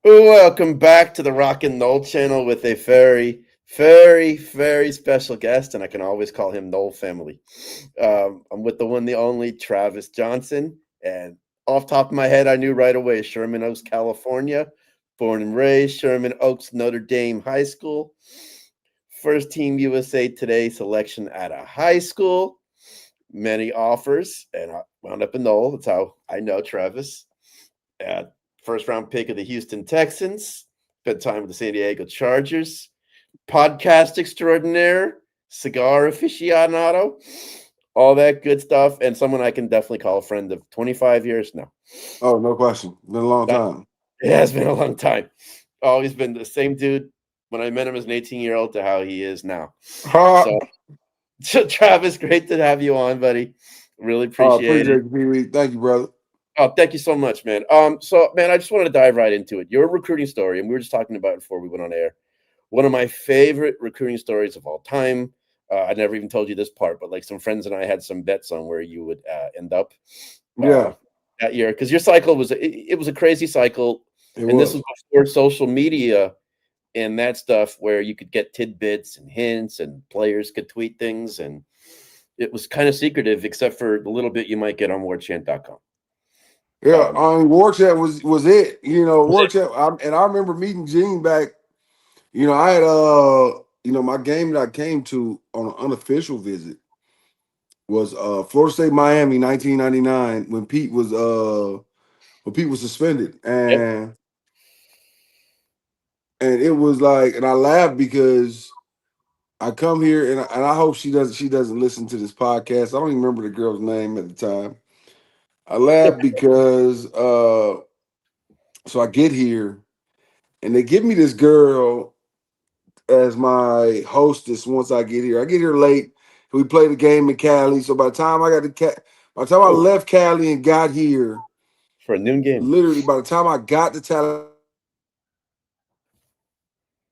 Welcome back to the Rock and Nole channel with a very special guest, and I can always call him Nole family. I'm with the one, the only Travis Johnson, and off top of my head, I knew right away Sherman Oaks, California, born and raised Sherman Oaks, Notre Dame High School, first team USA Today selection at a high school, many offers, and I wound up in Nole. That's how I know Travis. Uh, First round pick of the Houston Texans, spent time with the San Diego Chargers, podcast extraordinaire, cigar aficionado, all that good stuff, and someone I can definitely call a friend of 25 years now. Oh, no question. Been a long That, time. it has been a long time. Always been the same dude when I met him as an 18-year-old to how he is now. So, Travis, great to have you on, buddy. Really appreciate it. Appreciate you, Pee Wee. Thank you, brother. Oh, thank you so much, man. So man, I just wanted to dive right into it. Your recruiting story, and we were just talking about it before we went on air. One of my favorite recruiting stories of all time. I never even told you this part, but like some friends and I had some bets on where you would end up uh, Yeah, that year because your cycle was it was a crazy cycle, it and this was. was before social media and that stuff where you could get tidbits and hints and players could tweet things, and it was kind of secretive except for the little bit you might get on warchant.com. Yeah, Um, War Chat was it. was War it Chat. And I remember meeting Gene back. I had my game that I came to on an unofficial visit was Florida State Miami 1999 when Pete was suspended, Yep. and it was like, and I laughed because I come here, and I hope she doesn't listen to this podcast. I don't even remember the girl's name at the time. I laugh because so I get here and they give me this girl as my hostess once I get here. I get here late. We played a game in Cali. So by the time I Oh, left Cali and got here, for a noon game. literally by the time I got to Tallahassee, the game was already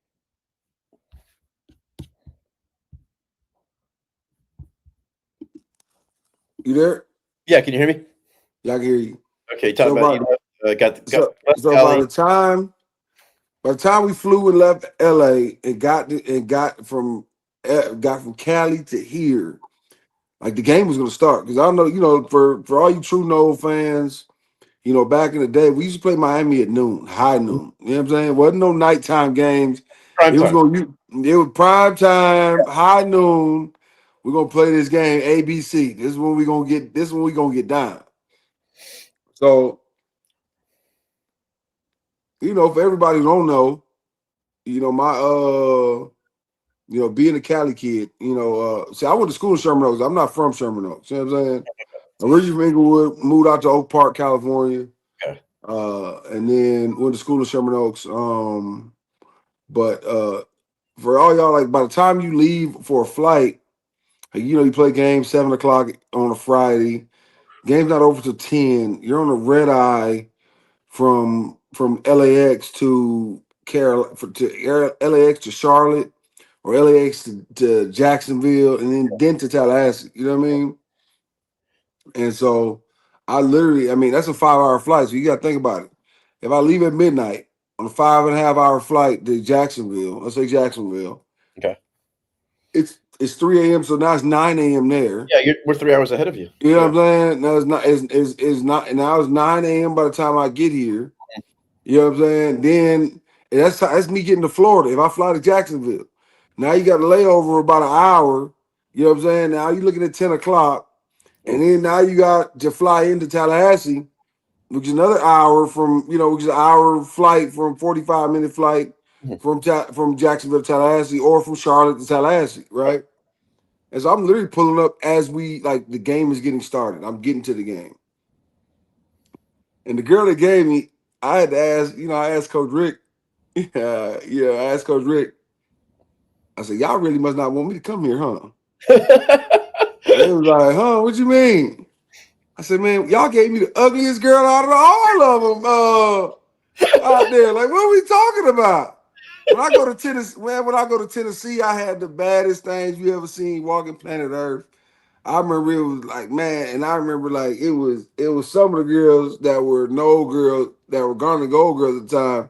started. You there? Yeah, can you hear me? Yeah, I can hear you. Okay, talk So about by you know, got so left so Cali. by the time we flew and left LA and got from Cali to here, like the game was gonna start. Because I know, for all you true Nole fans, back in the day, we used to play Miami at noon, high noon. You know what I'm saying? Wasn't no nighttime games. Prime It was time. it was prime time, high noon. We're gonna play this game, ABC. This is when we gonna get down. So, for everybody who don't know, my being a Cali kid, see, I went to school in Sherman Oaks. I'm not from Sherman Oaks. You know what I'm saying? Originally from Inglewood, moved out to Oak Park, California, Okay. and then went to school in Sherman Oaks. But for all y'all, like by the time you leave for a flight, like, you play games 7 o'clock on a Friday. Game's not over till 10. You're on a red eye from LAX to LAX to Charlotte or LAX to Jacksonville and then to Tallahassee. You know what I mean? And so I mean, that's a 5 hour flight. So you got to think about it. If I leave at midnight on a 5.5 hour flight to Jacksonville, let's say Jacksonville, Okay. it's 3 a.m. So now it's 9 a.m. there. Yeah, we're 3 hours ahead of you. You know Yeah. what I'm saying? Now it's not now it's 9 a.m. by the time I get here. You know what I'm saying? Then and that's me getting to Florida. If I fly to Jacksonville, now you got a layover about an hour. You know what I'm saying? Now you're looking at 10 o'clock. And Ooh. then now you got to fly into Tallahassee, which is another hour which is an hour flight from 45-minute flight Mhm. from Jacksonville to Tallahassee or from Charlotte to Tallahassee, right? And so I'm literally pulling up as the game is getting started. I'm getting to the game. And the girl that gave me, I had to ask, I asked Coach Rick, I asked Coach Rick, I said, y'all really must not want me to come here, huh? And they was like, huh, what you mean? I said, man, y'all gave me the ugliest girl out of all of them out there. Like, what are we talking about? When I go to Tennessee, I had the baddest things you ever seen walking planet Earth. I remember it was like, man, and I remember like it was some of the girls that were no girls that were Garnet Gold girls at the time.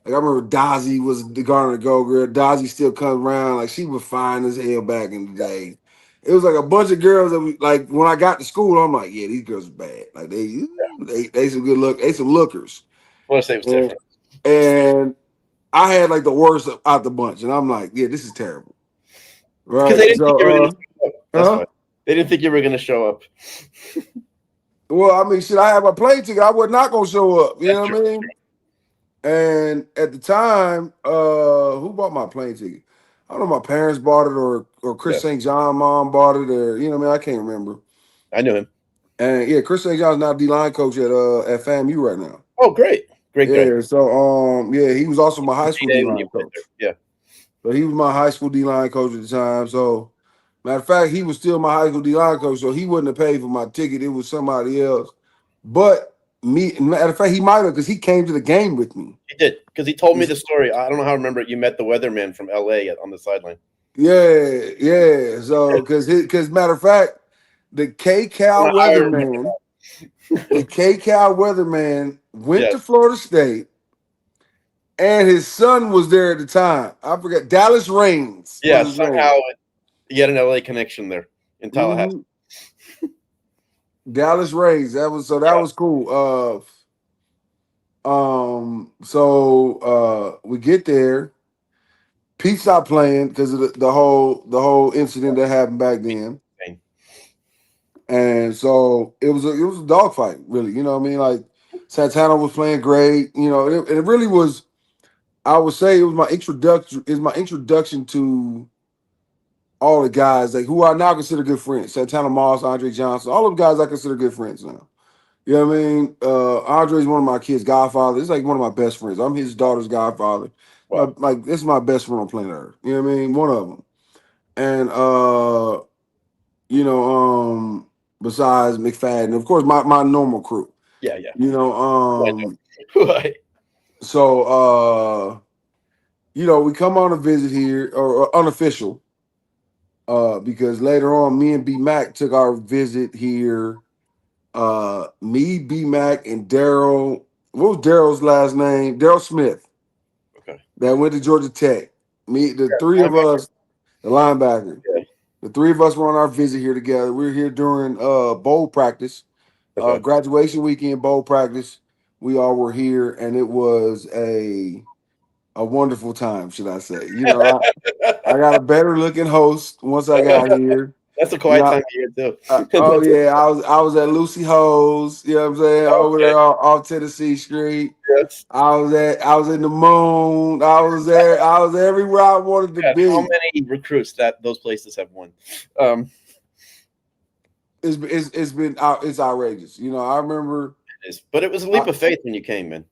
Like I remember Dozzy was the Garner Go girl. Dozzy still comes around. Like she was fine as hell back in the day. It was like a bunch of girls that we like when I got to school, I'm like, yeah, these girls are bad. Like they some good look, they some lookers. I want to say it was And, different and I had like the worst out the bunch. And I'm like, yeah, this is terrible. because they Right. didn't think you were going to So show up. That's huh? why they didn't think you were going to show up. Well, I mean, shit, I had my plane ticket. I was not gonna show up. You That's know true. what I mean? And at the time, who bought my plane ticket? I don't know. My parents bought it, or Chris Yeah, St. John mom bought it, or you know what I mean. I can't remember. I knew him. And yeah, Chris St. John's now D line coach at FAMU right now. Oh, great, great guy. Yeah, so yeah, he was also my high school D D-Day when you line played coach. there. Yeah. So he was my high school D line coach at the time. So matter of fact, he was still my high school D line coach. So he wouldn't have paid for my ticket. It was somebody else. But me, matter of fact, he might have because he came to the game with me. He did because he told me the story. I don't know how I remember it. You met the weatherman from LA on the sideline. Yeah, yeah. So because matter of fact, the K I don't Cal know how I remember weatherman, the K Cal weatherman went Yeah, to Florida State, and his son was there at the time. I forgot. Dallas Raines yeah. was his Somehow name. you had an LA connection there in Tallahassee. Hmm. Dallas Raines. That Yeah. was cool. We get there. Pete stopped playing because of the whole incident that happened back then. Same. And so it was a dogfight, really. You know what I mean? Like Santana was playing great, and it really was. I would say it was my introduction. Is my introduction to all the guys like who I now consider good friends. Santana Moss, Andre Johnson, all of the guys I consider good friends now. You know what I mean? Andre's one of my kids' godfather. He's like one of my best friends. I'm his daughter's godfather. Wow. Like this is my best friend on planet Earth. You know what I mean? One of them. And you know, besides McFadden, of course, my normal crew. Yeah, yeah. You know, I know. Right. so we come on a visit here or unofficial, because later on me and B Mac took our visit here. Me, B Mac, and Daryl. What was Daryl's last name? Daryl Smith. Okay. That went to Georgia Tech. Me, the three of Linebacker. us, the linebacker. Yeah. The three of us were on our visit here together. We were here during bowl practice, Okay. graduation weekend bowl practice. We all were here, and it was a wonderful time, should I say? I got a better looking host once I got here. That's a You quiet know, time of year too. oh yeah, I was at Lucy Ho's. You know what I'm saying? Over Okay. there off Tennessee Street. Yes. I was in the moon. I was there. I was everywhere I wanted to God, how be. many recruits that those places have won? Um, It's outrageous. I remember. but it was a leap I, of faith when you came, man.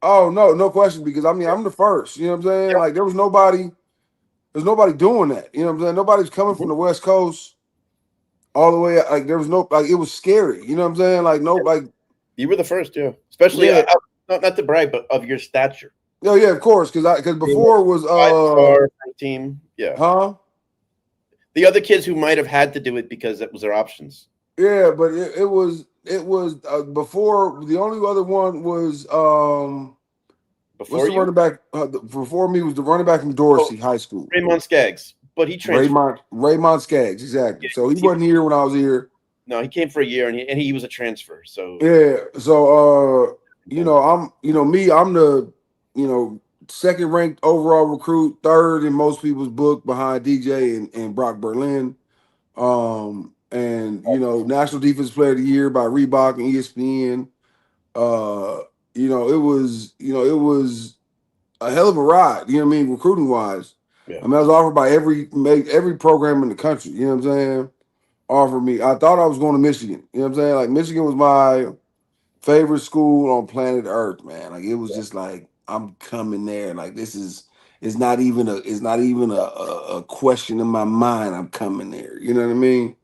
oh no question, because I mean I'm the first. You know what I'm saying? Yeah. Like there's nobody doing that. You know what I'm saying? Nobody's coming from Mhm. the West Coast all the way. Like there was no like it was scary. You know what I'm saying? Like no like You were the first, yeah. Especially yeah. not to brag, but of your stature. No, yeah, of course, because Being a before it was 5-star team, yeah. huh? The other kids who might have had to do it because that was their options Yeah, but it was before. The only other one was what's before the you. running back before me was the running back from Oh, Dorsey High School. Raymond Skaggs, but he transferred. Raymond Skaggs, exactly. Yeah, So he wasn't here when I was here. no, he came for a year and he was a transfer. So Yeah. So thing. I'm the second ranked overall recruit, third in most people's book behind DJ and Brock Berlin. And National Defense Player of the Year by Reebok and ESPN. Uh, it was a hell of a ride, you know what I mean, recruiting wise. Yeah, I mean, I was offered by every program in the country, you know what I'm saying? Offered me. I thought I was going to Michigan. You know what I'm saying? Like Michigan was my favorite school on planet Earth, man. Like it was yeah, just like I'm coming there. Like this is it's not even a question in my mind. I'm coming there. You know what I mean?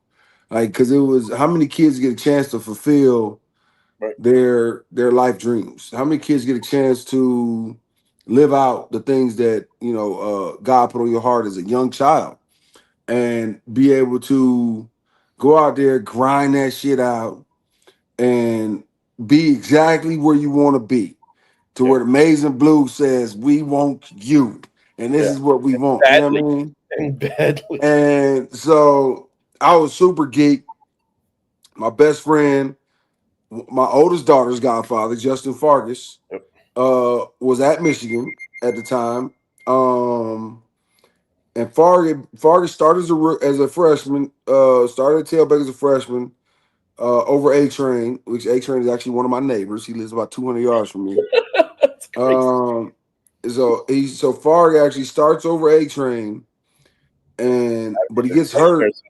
Like because it was how many kids get a chance to fulfill right. their life dreams? How many kids get a chance to live out the things that God put on your heart as a young child and be able to go out there, grind that shit out, and be exactly where you want to be. to Yeah. where the Maize and Blue says, "We want you, and this Yeah. is what we want." You know what Badly. I mean? And badly. And so I was super geek. My best friend, my oldest daughter's godfather, Justin Fargus, Yep. was at Michigan at the time. And Fargus started as a freshman, started at tailback as a freshman over A Train, which A Train is actually one of my neighbors. He lives about 200 yards from me. That's crazy. Um, so Farg actually starts over A Train, but he gets Huggy hurt, Bear's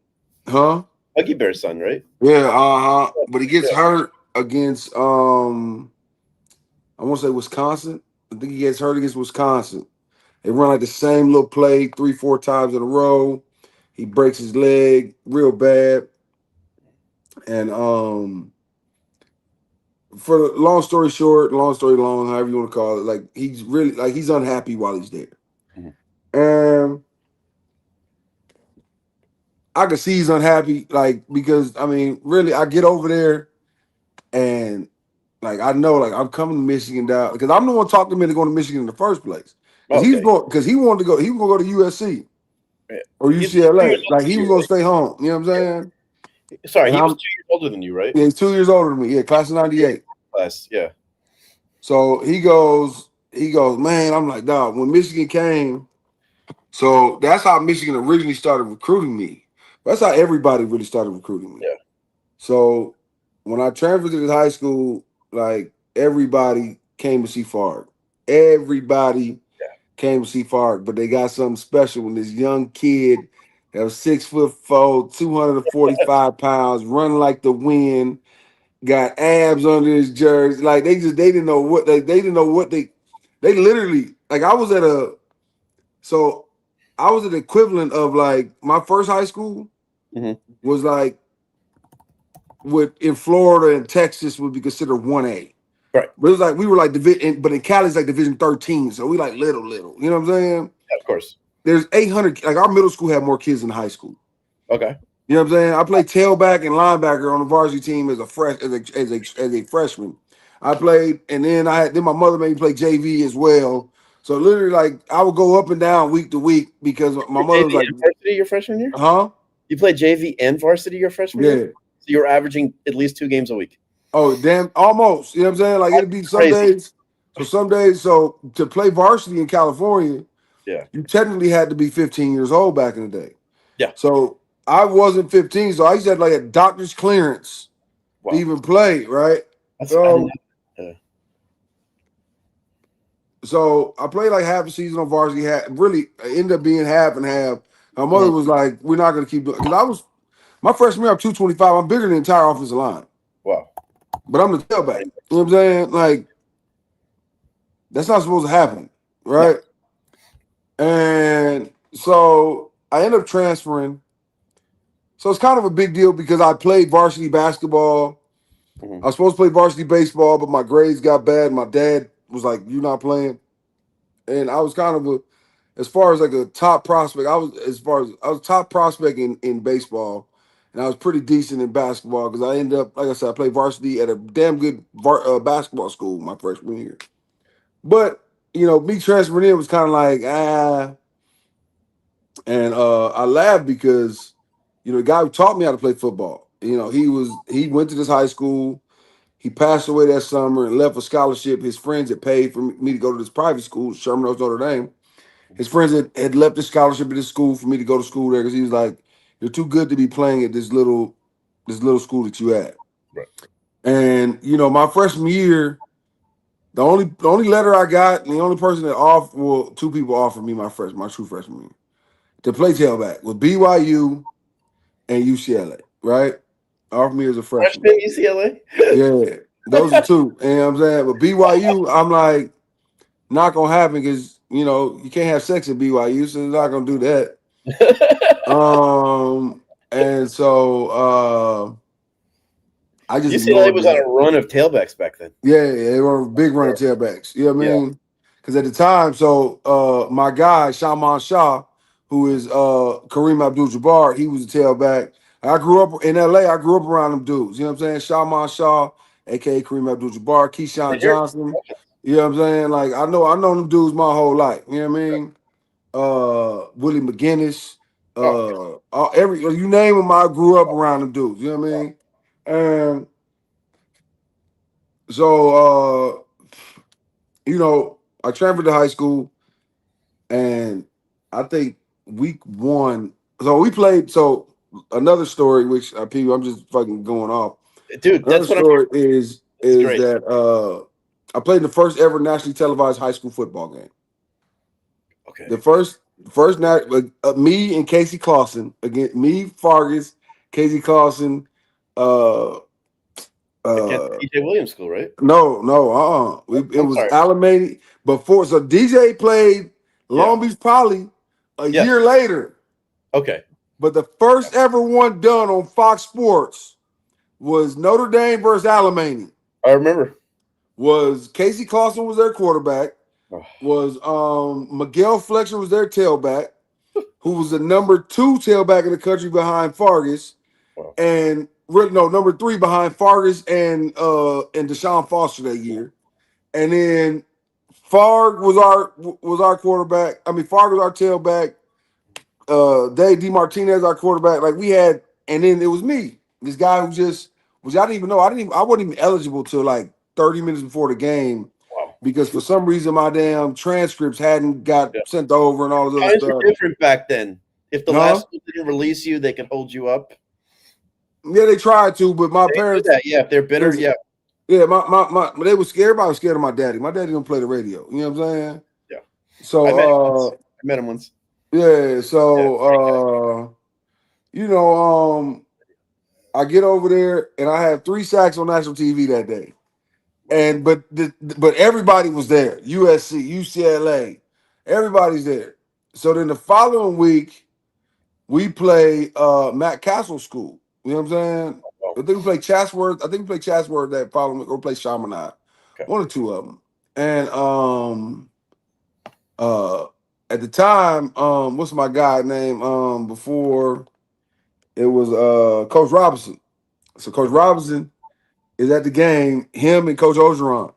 huh? Huggy Bear's son, right? Yeah, but he gets Yeah. hurt against I want to say Wisconsin. I think he gets hurt against Wisconsin. They run like the same little play 3-4 times in a row. He breaks his leg real bad, and for the long story short, long story long, however you want to call it, like he's unhappy while he's there, Mhm. and I can see he's unhappy, like because I mean, really, I get over there and like I know, like I'm coming to Michigan down because I'm the one talking him into going to Michigan in the first place Okay. because he wanted to go, he was gonna go to USC Yeah. or He's 2 years UCLA, older like than he was you, gonna right? stay home. You know what I'm saying? Sorry, And he was I'm 2 years older than you, right? yeah, he's 2 years older than me. Yeah, class of '98. Class. Yeah. So he goes, man. I'm like, dog. When Michigan came, so that's how Michigan originally started recruiting me. That's how everybody really started recruiting me. Yeah. So when I transferred to this high school, like everybody came to see Favre. Everybody Yeah. came to see Favre, but they got something special when this young kid that was 6'4", 245 pounds, running like the wind, got abs under his jersey. Like they didn't know what they didn't know what they literally like. So I was an equivalent of like my first high school Hmm. was like what in Florida and Texas would be considered 1A. Right. But it was like we were like division, but in Cali it's like Division 13, so we like little. You know what I'm saying? Yeah, of course. There's 800. Like our middle school had more kids than high school. Okay. You know what I'm saying? I played tailback and linebacker on the varsity team as a freshman. I played, and then my mother made me play JV as well. So literally, like I would go up and down week to week because my mother was JV like, and varsity your freshman year? "Huh? You played JV and varsity your freshman year? Yeah. So you were averaging at least 2 games a week. Oh, damn, almost." You know what I'm saying? Like it'd That's be some crazy. days. So to play varsity in California, Yeah. you technically had to be 15 years old back in the day. Yeah. So I wasn't 15, so I used to have like a doctor's clearance to Wow. even play, right? I didn't So know. So I played like half a season on varsity. Really, it ended up being half and half. My mother Mhm. was like, "We're not going to keep doing," because I was my freshman year. I'm 225. I'm bigger than the entire offensive line, Wow. but I'm the tailback. You know what I'm saying? Like that's not supposed to happen, No. right? And so I end up transferring. So it's kind of a big deal because I played varsity basketball. Hmm. I was supposed to play varsity baseball, but my grades got bad. My dad was like, "You're not playing," and I was kind of as far as like a top prospect, I was top prospect in baseball, and I was pretty decent in basketball because I ended up, like I said, I played varsity at a damn good basketball school my freshman year. But me transferring in was kind of like and I laughed because the guy who taught me how to play football, he went to this high school. He passed away that summer and left a scholarship. His friends had paid for me to go to this private school, Sherman Oaks, Notre Dame. His friends had left the scholarship at this school for me to go to school there because he was like, "You're too good to be playing at this little school that you at." Right. And my freshman year, the only letter I got, and the only person that offered, well, two people offered me my true freshman year to play tailback with BYU and UCLA. Right, offered me as a freshman. Freshman UCLA? Yeah, those are two. And I'm saying, but BYU, I'm like, not gonna happen because you can't have sex at BYU, so they're not gonna do that. And so I just UCLA ignored was on that. a run of tailbacks back then. Yeah, they were a big run Yeah. of tailbacks. You know what I Yeah. mean? Because at the time, so my guy, Shaman Shah, who is Kareem Abdul-Jabbar, he was a tailback. I grew up in LA, I grew up around them dudes. You know what I'm saying? Shaman Shah, aka Kareem Abdul-Jabbar, Keyshawn And you're Johnson. You know what I'm saying? Like I know them dudes my whole life. You know what I mean? Willie McGinnis, Oh, every you name them, I grew up around them dudes. You know what I mean? And so I transferred to high school, and I think week one. So we played. So another story, which people, I'm just fucking going off. dude, Another that's what I'm story here for. is It's is great. that I played in the first ever nationally televised high school football game. The Okay. first night, me and Casey Clausen against me, Fargus, Casey Clausen. Uh, Against uh, DJ Williams School, right? It I'm was sorry. Alameda before. So DJ played Yeah. Long Beach Poly a year Yes. later, Okay. but the first ever one done on Fox Sports was Notre Dame versus Alameda. I remember. Was Casey Clausen was their quarterback. Oh, Was Miguel Fletcher was their tailback, who was the number 2 tailback in the country behind Fargus, wow. and really no number 3 behind Fargus and Deshaun Foster that year. And then Farg was our quarterback. I mean, Farg was our tailback. Dave DeMartinez our quarterback. Like we had, and then it was me, this guy who just which I didn't even know. I wasn't even eligible till like 30 minutes before the game Wow. because for some reason my damn transcripts hadn't got Yeah. sent over and all this other Times were stuff. different back then. If the last Huh? school didn't release you, they could hold you up. Yeah, they tried to, but my They do parents that. Yeah. If they're bitter, is yeah. yeah, they was scared. Everybody was scared of my daddy. My daddy don't play the radio. You know what I'm saying? Yeah. I met him So once. I met him once. yeah, Yeah. Great guy. you know, I get over there and I have 3 sacks on national TV that day. Wow. And but everybody was there. USC, UCLA, everybody's there. So then the following week we play Matt Castle School. You know what I'm saying? Wow. I think we play Chatsworth. I think we play Chatsworth that following week, or play Chaminade. Okay. One or two of them. And uh at the time, what's my guy name? Before it was Coach Robinson. So Coach Okay. Robinson is at the game. Him and Coach Ogeron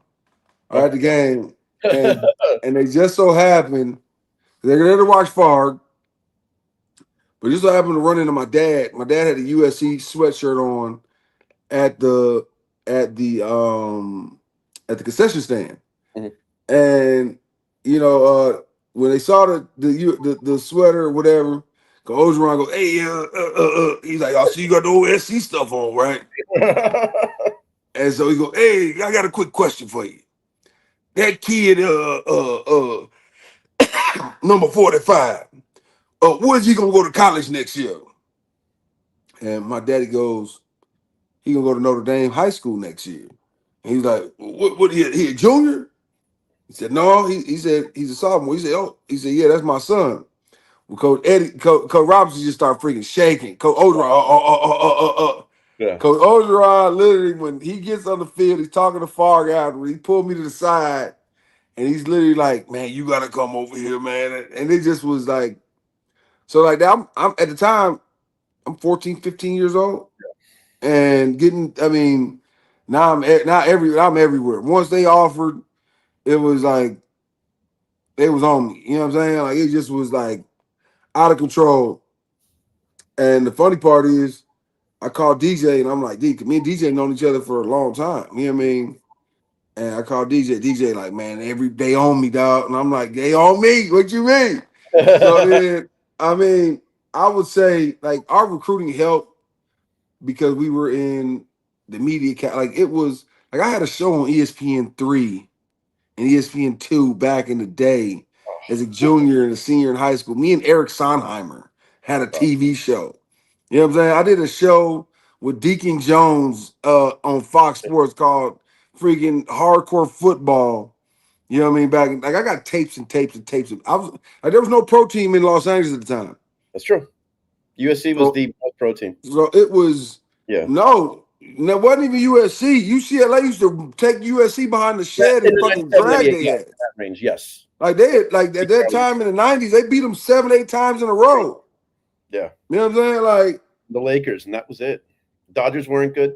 are at Okay. the game, and they just so happen they're there to watch Farg, but just so happened to run into my dad. My dad had a USC sweatshirt on at the at the um at the concession stand, Mhm. and you know when they saw the sweater or whatever, Coach Ogeron goes, "Hey, he's like, I see you got the OSC stuff on, right?" And so he go, "Hey, I got a quick question for you. That kid, number 45, where's he gonna go to college next year?" And my daddy goes, "He gonna go to Notre Dame High School next year." And he's like, "What? He a junior?" He said, "No." He said he's a sophomore. He said, "Oh," he said, "Yeah, that's my son." Well, Coach Robinson just started freaking shaking. Coach Ogeron, Yeah. Coach Ogeron, literally, when he gets on the field, he's talking to Farg after. He pulled me to the side, and he's literally like, "Man, you gotta come over here, man." And it just was like, so like that. I'm at the time, I'm 14, 15 years old, and getting. I mean, I'm everywhere. Once they offered, it was like they was on me. You know what I'm saying? Like it just was like out of control. And the funny part is, I called DJ and I'm like, D, 'cause me and DJ known each other for a long time. You know what I mean? And I called DJ. DJ like, man, every day on me, dog. And I'm like, they on me. What you mean? So then, I mean, I would say like our recruiting helped because we were in the media. Like it was like I had a show on ESPN 3 and ESPN 2 back in the day as a junior and a senior in high school. Me and Eric Sonheimer had a Wow. TV show. You know what I'm saying? I did a show with Deacon Jones on Fox Sports called freaking Hardcore Football. You know what I mean? Back like I got tapes and tapes and tapes. I was like there was no pro team in Los Angeles at the time. That's true. USC was So the most pro team. so it was Yeah. no, it wasn't even USC. UCLA used to take USC behind the shed In and the fucking 97, drag 98, yeah, their in ass. that range, yes. Like they had, like at that time in the 90s, they beat them 7, 8 times in a row. Yeah. You know what I'm saying? Like, The Lakers, and that was it. Dodgers weren't good.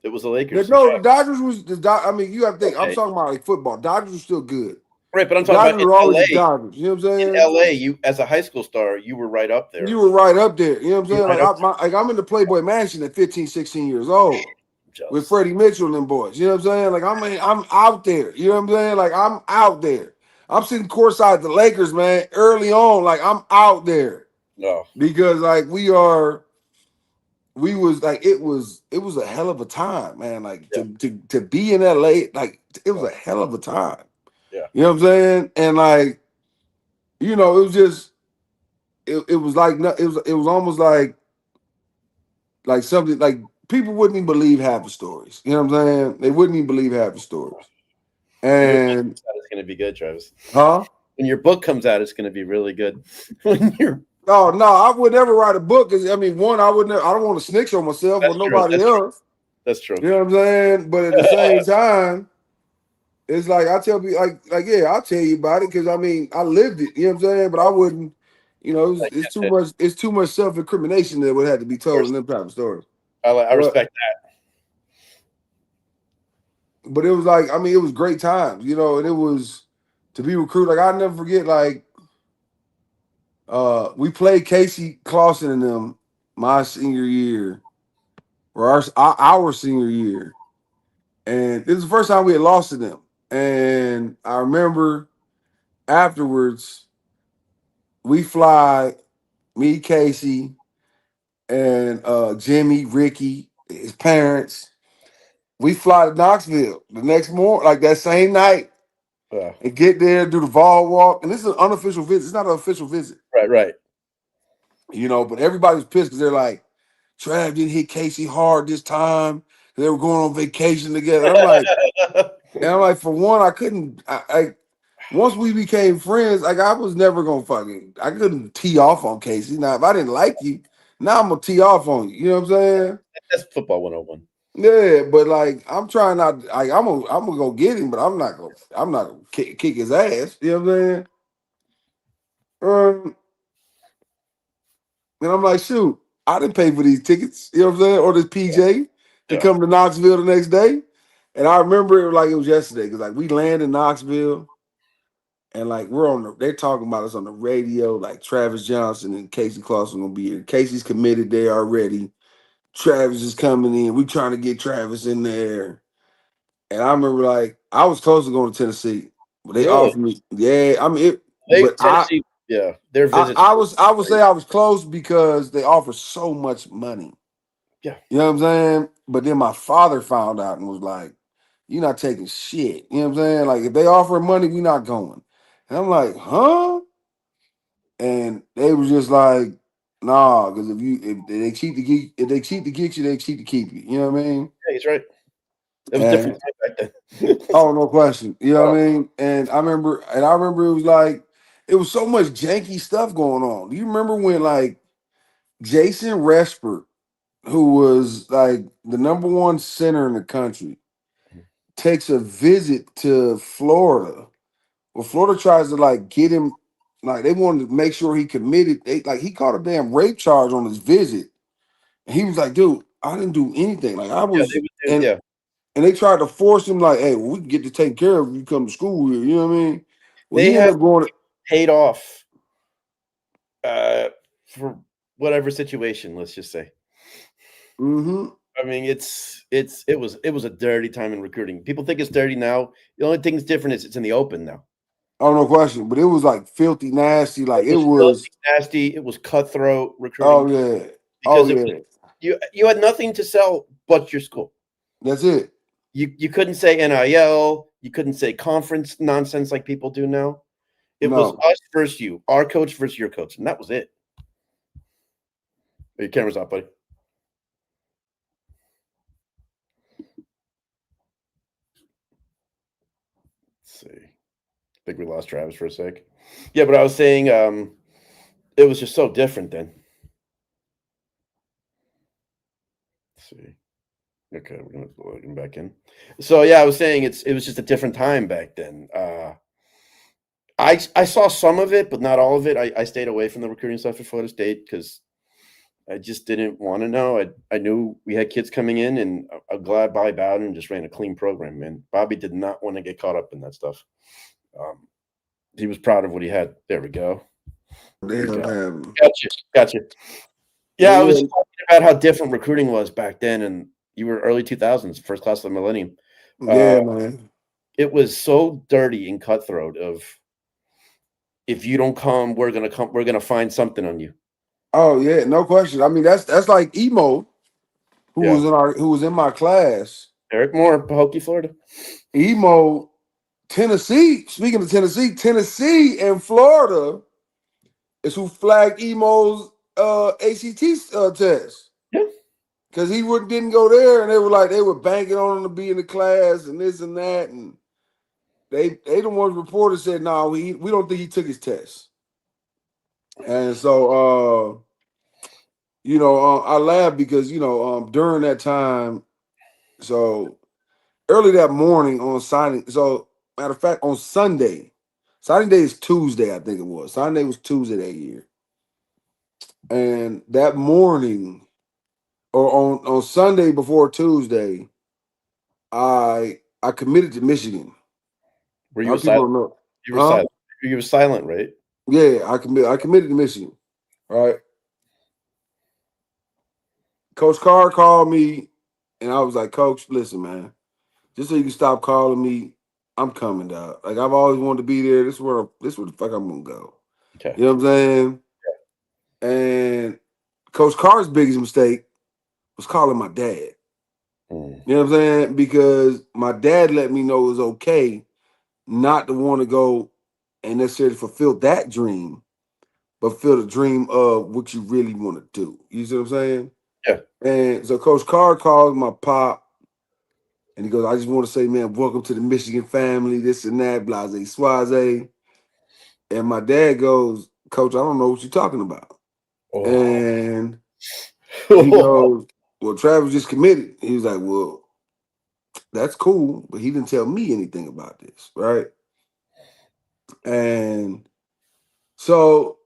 It was the Lakers. No, the Dodgers was I mean, you have to think. I'm Okay. talking about like football. Dodgers were still good. Right, but I'm The talking Dodgers about in were always the LA. Dodgers. You know what I'm In saying? LA, you as a high school star, you were right up there. You were right up there. You know what I'm You were saying? right Like, up I'm in the Playboy Mansion at 15, 16 years old there. with Jealous. Freddie Mitchell and them boys. You know what I'm saying? Like, I'm out there. You know what I'm saying? Like, I'm out there. I'm sitting courtside the Lakers, man, early on. Like, I'm out there Oh, because, like, we was like, it was a hell of a time, man. Like, yeah. to be in LA, like, it was Oh, a hell of a time. yeah. You know what I'm saying? And like, it was just, it was like, it was almost like something like people wouldn't even believe half the stories. You know what I'm saying? They wouldn't even believe half the stories. When your book And comes out, it's going to be good, Travis. huh? When your book comes out, it's going to be really good. When you're Oh no, I would never write a book. 'Cause, I mean, one, I would never. I don't want to snitch on myself or That's true. nobody That's true. else. That's true. You know what I'm saying? But at the same time, it's like I tell people, like yeah, I'll tell you about it because I mean, I lived it. You know what I'm saying? But I wouldn't. I It's too get it. much. It's too much self incrimination that would have to be Of told in course. them type of stories. I But respect but it was like I mean, it was great times, and it was to be recruited. Like I'll never forget, like we played Casey Clausen and them my senior year, or our senior year, and this is the first time we had lost to them. And I remember afterwards, we fly me, Casey, and Jimmy, Ricky, his parents. We fly to Knoxville the next morning, like that same night, that. and get there, do the Vol walk. And this is an unofficial visit. It's not an official visit, Right, right. But everybody's pissed because they're like, Trav didn't hit Casey hard this time. They were going on vacation together. And I'm like, for one, I couldn't. Once we became friends, like I was never gonna I couldn't tee off on Casey. Now, if I didn't like you, now I'm gonna tee off on you. You know what I'm saying? That's football 101. Yeah, but like I'm trying not. Like I'm gonna go get him, but I'm not gonna kick his ass. You know what I'm saying? And I'm like, shoot, I didn't pay for these tickets, you know what I'm saying, or this PJ to Yeah. come to Knoxville the next day. And I remember it like it was yesterday because like we land in Knoxville and like they're talking about us on the radio, like Travis Johnson and Casey Clausen gonna be here. Casey's committed there already. Travis is coming in. We trying to get Travis in there. And I remember like I was close to going to Tennessee, but they Really? offered me, yeah, I mean it, but Tennessee, yeah. Their I, visits I were was I would say crazy. I was close because they offer so much money. Yeah. You know what I'm saying? But then my father found out and was like, "You're not taking shit." You know what I'm saying? Like if they offer money, we not going. And I'm like, "Huh?" And they was just like, "Nah, because if they cheat to get if they cheat to get you, they cheat to keep you." You know what I mean? Yeah, he's right. It was different And time back then. oh, no question. You know Oh, what I mean? And I remember it was like it was so much janky stuff going on. Do you remember when like Jason Reshford, who was like the number one center in the country, takes a visit to Florida? Well, Florida tries to like get him, like they wanted to make sure he committed. Like he caught a damn rape charge on his visit, and he was like, "Dude, I didn't do anything. Like I yeah, was," they would do, and yeah. and they tried to force him, like, "Hey, well, we can get to take care of you. You come to school here." You know what I mean? Well, They he had ended up going. paid off for whatever situation, let's just say. Mm-hmm. I mean, it was a dirty time in recruiting. People think it's dirty now. The only thing that's different is it's in the open now. Oh, no question. But it was like filthy, nasty. Like It it was was. filthy, nasty. It was cutthroat Oh recruiting yeah. Oh because it was yeah. you had nothing to sell but your school. That's it. You couldn't say NIL. You couldn't say conference nonsense like people do now. It was No. us versus you, our coach versus your coach, and that was it. Your camera's off, buddy. Let's see. I think we lost Travis for a sec. Yeah, but I was saying it was just so different then. Let's see. Okay, we're gonna plug him back in. So yeah, I was saying it was just a different time back then. I saw some of it, but not all of it. I stayed away from the recruiting stuff at Florida State because I just didn't want to know. I knew we had kids coming in, and I'm glad Bobby Bowden just ran a clean program, man. Bobby did not want to get caught up in that stuff. Um, he was proud of what he had. There we go. They We have got him. gotcha. But Yeah, I was yeah, talking about how different recruiting was back then, and you were early 2000s, first class of the millennium. Uh, yeah, man. it was so dirty and cutthroat. Of if you don't come, we're gonna come. We're gonna find something on you. Oh yeah, no question. I mean, that's like Emo, Yeah, who was in my class. Eric Moore, Pahokee, Florida. Emo, Tennessee. Speaking of Tennessee, Tennessee and Florida is who flagged Emo's ACT test Yeah, because he didn't go there, and they were banking on him to be in the class and this and that, and they the ones reported said no, we don't think he took his test, and so I laughed because during that time, so early that morning on signing, so matter of fact on Sunday, signing day is Tuesday, I think it was. Signing day was Tuesday that year, and that morning or on Sunday before Tuesday, I committed to Michigan. were A you lot a of people silent? don't know, You were huh? silent. You were silent, right? Yeah, I committed to Michigan. Right. Coach Carr called me, and I was like, Coach, listen, man, just so you can stop calling me, I'm coming, dog. Like I've always wanted to be there. This is where the fuck I'm gonna go. Okay. You know what I'm saying? And Coach Carr's biggest mistake was calling my dad. Mm. You know what I'm saying? Because my dad let me know it was okay not to want to go and necessarily fulfill that dream, but fulfill the dream of what you really want to do. You see what I'm saying? Yeah. And so Coach Carr called my pop and he goes, I just want to say, man, welcome to the Michigan family, this and that, blase, swaze. And my dad goes, Coach, I don't know what you're talking about. Oh. And he goes, well, Travis just committed. He was like, well, that's cool, but he didn't tell me anything about this, right? And so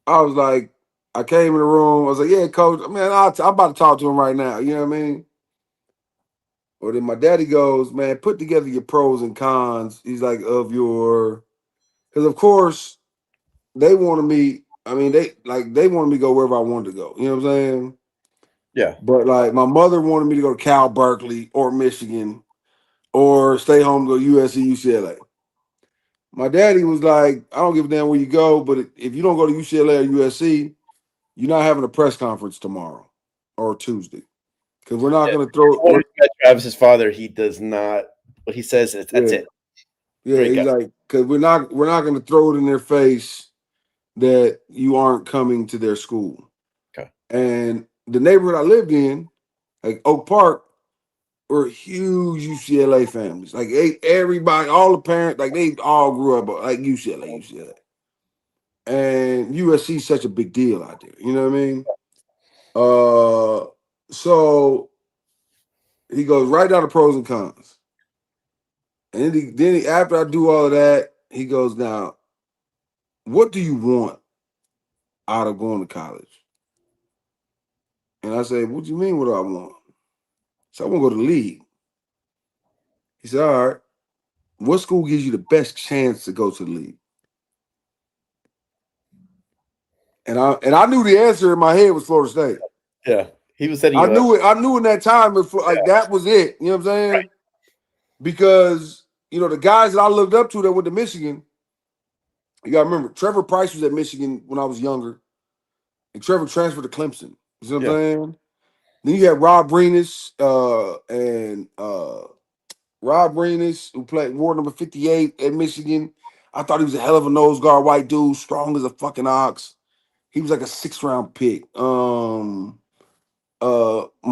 I was like, I came in the room. I was like, yeah, coach, man, I'm about to talk to him right now. You know what I mean? Or then my daddy goes, man, put together your pros and cons. He's like, of your, because of course they wanted me. I mean, they wanted me to go wherever I wanted to go. You know what I'm saying? Yeah. But like my mother wanted me to go to Cal, Berkeley, or Michigan, or stay home, go USC, UCLA. My daddy was like, I don't give a damn where you go, but if you don't go to UCLA or USC, you're not having a press conference tomorrow or Tuesday because we're not Yeah. going to throw. When we met Travis's father, he does not. What he says is that's Yeah, it. yeah. Great He's guy. like, because we're not going to throw it in their face that you aren't coming to their school. Okay. And the neighborhood I lived in, like Oak Park, were huge UCLA families. Like everybody, all the parents, like they all grew up like UCLA. And USC is such a big deal out there. You know what I mean? So he goes right down the pros and cons. And after I do all of that, he goes, now, what do you want out of going to college? And I say, what do you mean, what do I want? So I want to go to the league. He said, all right, what school gives you the best chance to go to the league? And I knew the answer in my head was Florida State. Yeah. He was setting I you up. knew it. I knew in that time, like that was it. You know what I'm saying? Because the guys that I looked up to that went to Michigan, you got to remember, Trevor Price was at Michigan when I was younger, and Trevor transferred to Clemson. You see what I'm Yeah. saying? Then you had Rob Renis, and Rob Renis, who played ward number 58 at Michigan. I thought he was a hell of a nose guard, white dude, strong as a fucking ox. He was like a 6th-round pick. My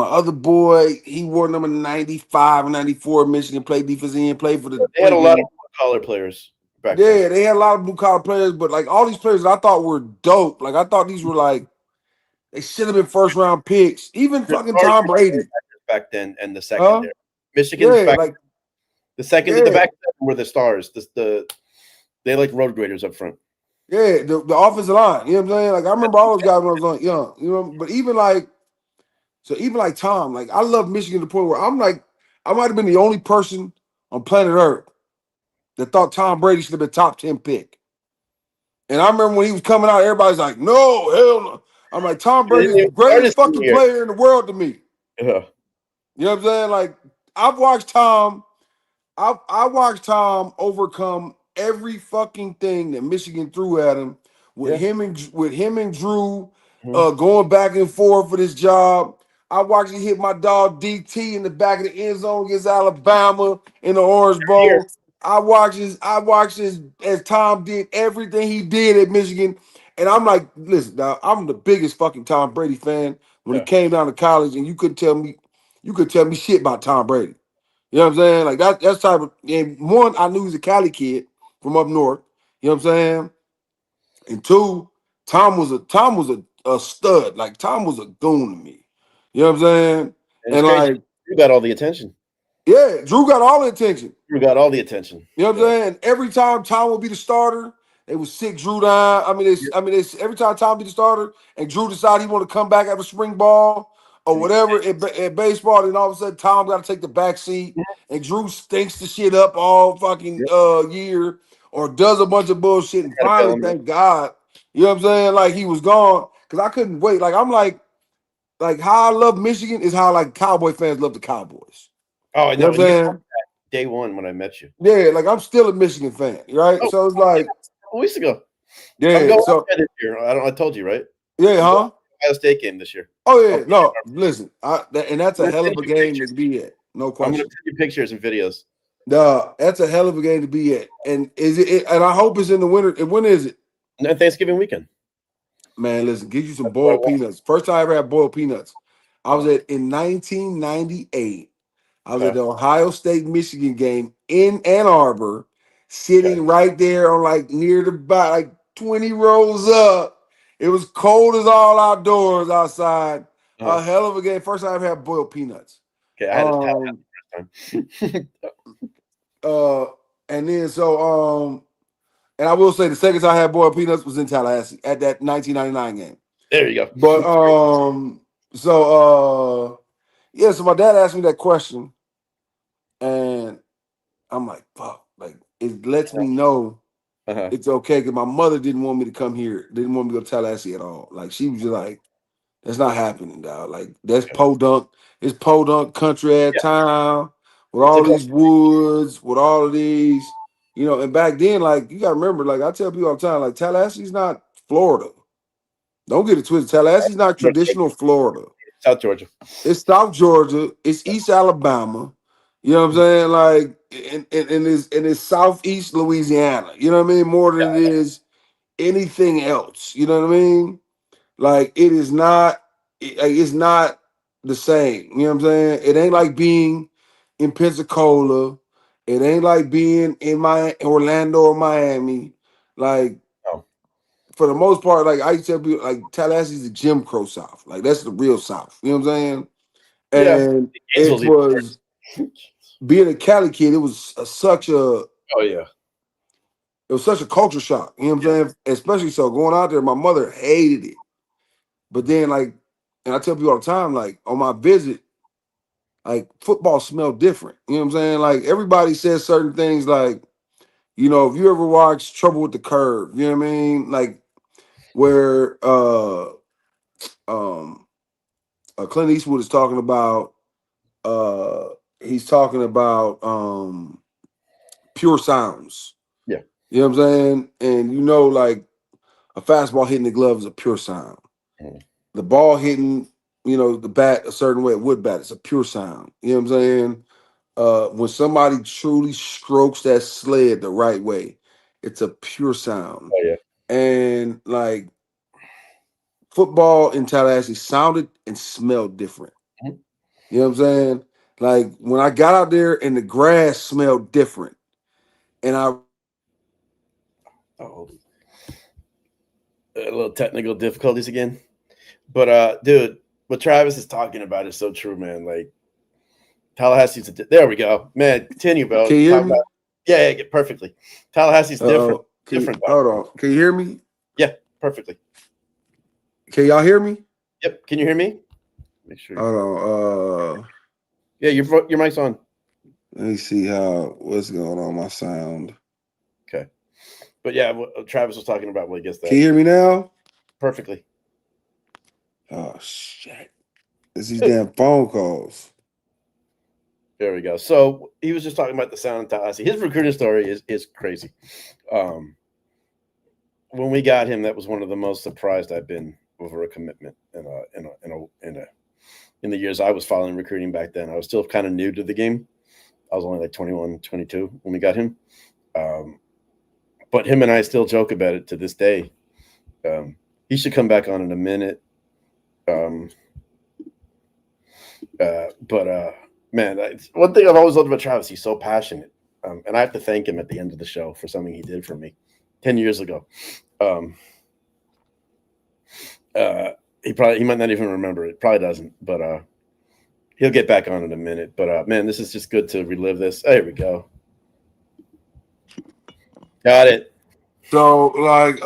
other boy, he wore number 95 and 94 at Michigan, played defensive end, played for the They had a lot freaking. of collar players back then. Yeah, they had a lot of blue collar players, but like all these players that I thought were dope. Like I thought these were like they should have been 1st-round picks. Even Their fucking guards Tom were Brady. back then, and the Huh? secondary. Michigan's Yeah, back. like The yeah, back seven were the stars. They like road graders up front. Yeah, the offensive line. You know what I'm saying? Like I remember all those guys when I was young. You know, but even like Tom, like I love Michigan to the point where I'm like, I might have been the only person on planet Earth that thought Tom Brady should have been top 10 pick. And I remember when he was coming out, everybody's like, no, hell no. I'm like, Tom They Brady's didn't the even start his greatest fucking senior year. player in the world to me. Yeah. You know what I'm saying? Like, I've watched Tom I watched Tom overcome every fucking thing that Michigan threw at him Yeah. with him and Drew Mhm. going back and forth for this job. I watched him hit my dog DT in the back of the end zone against Alabama in the Orange Here. Bowl. I watched his as Tom did everything he did at Michigan. And I'm like, listen, now I'm the biggest fucking Tom Brady fan. When it Yeah. came down to college, and you could tell me shit about Tom Brady. You know what I'm saying? Like that's type of and one, I knew he was a Cali kid from up north. You know what I'm saying? And two, Tom was a stud. Like Tom was a goon to me. You know what I'm saying? And it's And crazy. like, You got all the attention. yeah, Drew got all the attention. You got all the attention. You know what I'm Yeah. saying? Every time Tom would be the starter, they would sit Drew down. Yeah. Every time Tom be the starter and Drew decided he want to come back after spring ball or And he, whatever in baseball, then all of a sudden Tom got to take the back seat Mhm. and Drew stinks the shit up all fucking Yep. year or does a bunch of bullshit and Gotta bail finally, him out. thank God, you know what I'm saying? Like he was gone because I couldn't wait. Like I'm like how I love Michigan is how like Cowboy fans love the Cowboys. Oh, I You know know. what I'm And you saying? day one when I met you. Yeah, like I'm still a Michigan fan, right? Oh, So it's yeah, like, a couple weeks ago. I'm yeah, going out so there this year. I don't. I told you, right? yeah, I'm going huh? to the Ohio State game this year. Oh I'll yeah, be no. there. Listen, and that's I'm a gonna hell send of a you game pictures. to be at. No I'm gonna question. send you pictures and videos. No, that's a hell of a game to be at. And and I hope it's in the winter. And when is it? And Thanksgiving weekend. Man, listen, get you some That's what I boiled want. peanuts. First time I ever had boiled peanuts. I was Oh, at in 1998. I was at okay. the Ohio State Michigan game in Ann Arbor, Okay. sitting right there on like near the back, like 20 rows up. It was cold as all outdoors outside. Uh-huh. A hell of a game. First time I ever had boiled peanuts. Okay. I had a Um, towel first time. uh, and then and I will say the second time I had boiled peanuts was in Tallahassee at that 1999 game. There you go. But yeah, so my dad asked me that question, and I'm like, fuck, like it lets me know Uh-huh. it's okay because my mother didn't want me to come here, didn't want me to go to Tallahassee at all. Like she was just like, that's not happening, dog. Like that's Okay. podunk, it's podunk country at Yeah. town with It's a all couple. these woods, with all of these, and back then, like you gotta remember, like I tell people all the time, like Tallahassee's not Florida. Don't get it twisted. Tallahassee's not traditional Florida. South Georgia. It's South Georgia. It's East Alabama. You know what I'm saying? Like, and it's Southeast Louisiana. You know what I mean? More than it is anything else. You know what I mean? Like, it's not the same. You know what I'm saying? It ain't like being in Pensacola. It ain't like being in my Orlando or Miami. Like, Oh, for the most part, like I used to tell people, like Tallahassee's the Jim Crow South. Like, that's the real South. You know what I'm saying? yeah. And it Gainesville's even was worse. being a Cali kid. It was Oh yeah. such a culture shock. You know what Yeah. I'm saying? Especially so going out there, my mother hated it. But then like, and I tell people all the time, like on my visit, like football smelled different. You know what I'm saying? Like everybody says certain things, like if you ever watch Trouble with the Curve, you know what I mean? Like where um Clint Eastwood is talking about uh he's talking about pure sounds. Yeah. You know what I'm saying? And like a fastball hitting the glove is a pure sound. Mhm. The ball hitting, the bat a certain way, it would bat, it's a pure sound. You know what I'm saying? When somebody truly strokes that sled the right way, it's a pure sound. Oh yeah. And like football in Tallahassee sounded and smelled different. Mhm. You know what I'm saying? Like when I got out there and the grass smelled different. And I Oh, a little technical difficulties again. But dude, what Travis is talking about is so true, man. Like Tallahassee's there we go. Man, continue, bro. can you hear Talk about me? yeah, perfectly. Tallahassee's different. Uh-oh. Different time. Hold on. Can you hear me? Yeah, perfectly. Can y'all hear me? Yep. Can you hear me? Make sure. Hold on. Yeah, your mic's on. Let me see what's going on my sound. Okay. But yeah, Travis was talking about what he gets that. Can you hear me now? Perfectly. Oh shit. It's these damn phone calls. There we go. So he was just talking about the sound of Tallahassee. His recruiting story is crazy. When we got him, that was one of the most surprised I've been over a commitment in the years I was following recruiting back then. I was still kind of new to the game. I was only like 21, 22 when we got him. But him and I still joke about it to this day. He should come back on in a minute. Man, one thing I've always loved about Travis, he's so passionate. And I have to thank him at the end of the show for something he did for me 10 years ago. He might not even remember it. Probably doesn't, but he'll get back on in a minute. But man, this is just good to relive this. There we go. Got it. So like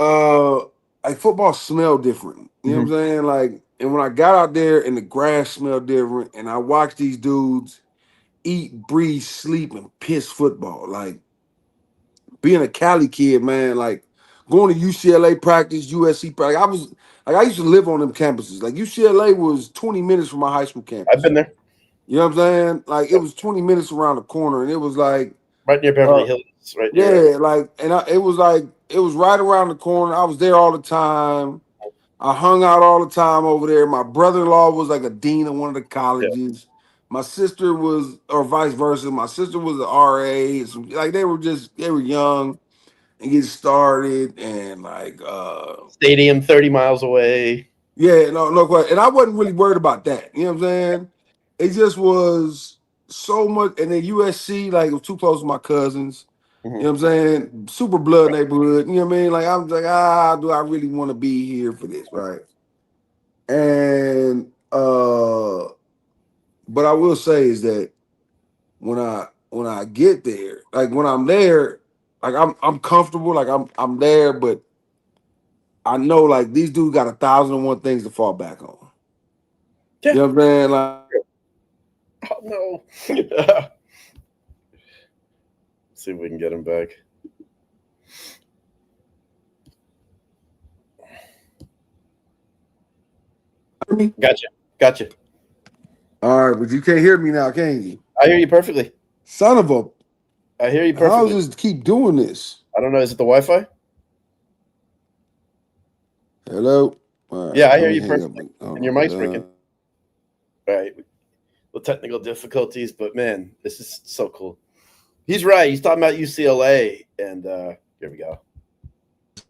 football smelled different. You know what I'm saying? Like, and when I got out there and the grass smelled different, and I watched these dudes eat, breathe, sleep, and piss football. Like being a Cali kid, man, like going to UCLA practice, USC practice. I used to live on them campuses. Like UCLA was 20 minutes from my high school campus. I've been there. You know what I'm saying? Like it was 20 minutes around the corner, and it was like right near Beverly Hills, right near. Yeah, like, and it was right around the corner. I was there all the time. I hung out all the time over there. My brother-in-law was like a dean of one of the colleges. My sister was, or vice versa. My sister was an RA. So, like they were young and getting started, and like Stadium 30 miles away. yeah, no question. And I wasn't really worried about that. You know what I'm saying? It just was so much. And then USC, like, it was too close to my cousins. You know what I'm saying? Super blood neighborhood. You know what I mean? Like, I'm like, do I really want to be here for this? Right. And but I will say is that when I get there, like when I'm there, like I'm comfortable, like I'm there, but I know like these dudes got 1,001 things to fall back on. Yeah. You know what I'm saying? Like, oh no. See if we can get him back. Gotcha. All right, but you can't hear me now, can you? I hear you perfectly. Son of a. I hear you perfectly. How does it keep doing this? I don't know. Is it the Wi-Fi? Hello. All right, yeah, I hear you perfectly. And your mic's working. All right. Well, technical difficulties, but man, this is so cool. He's right. He's talking about UCLA, and here we go.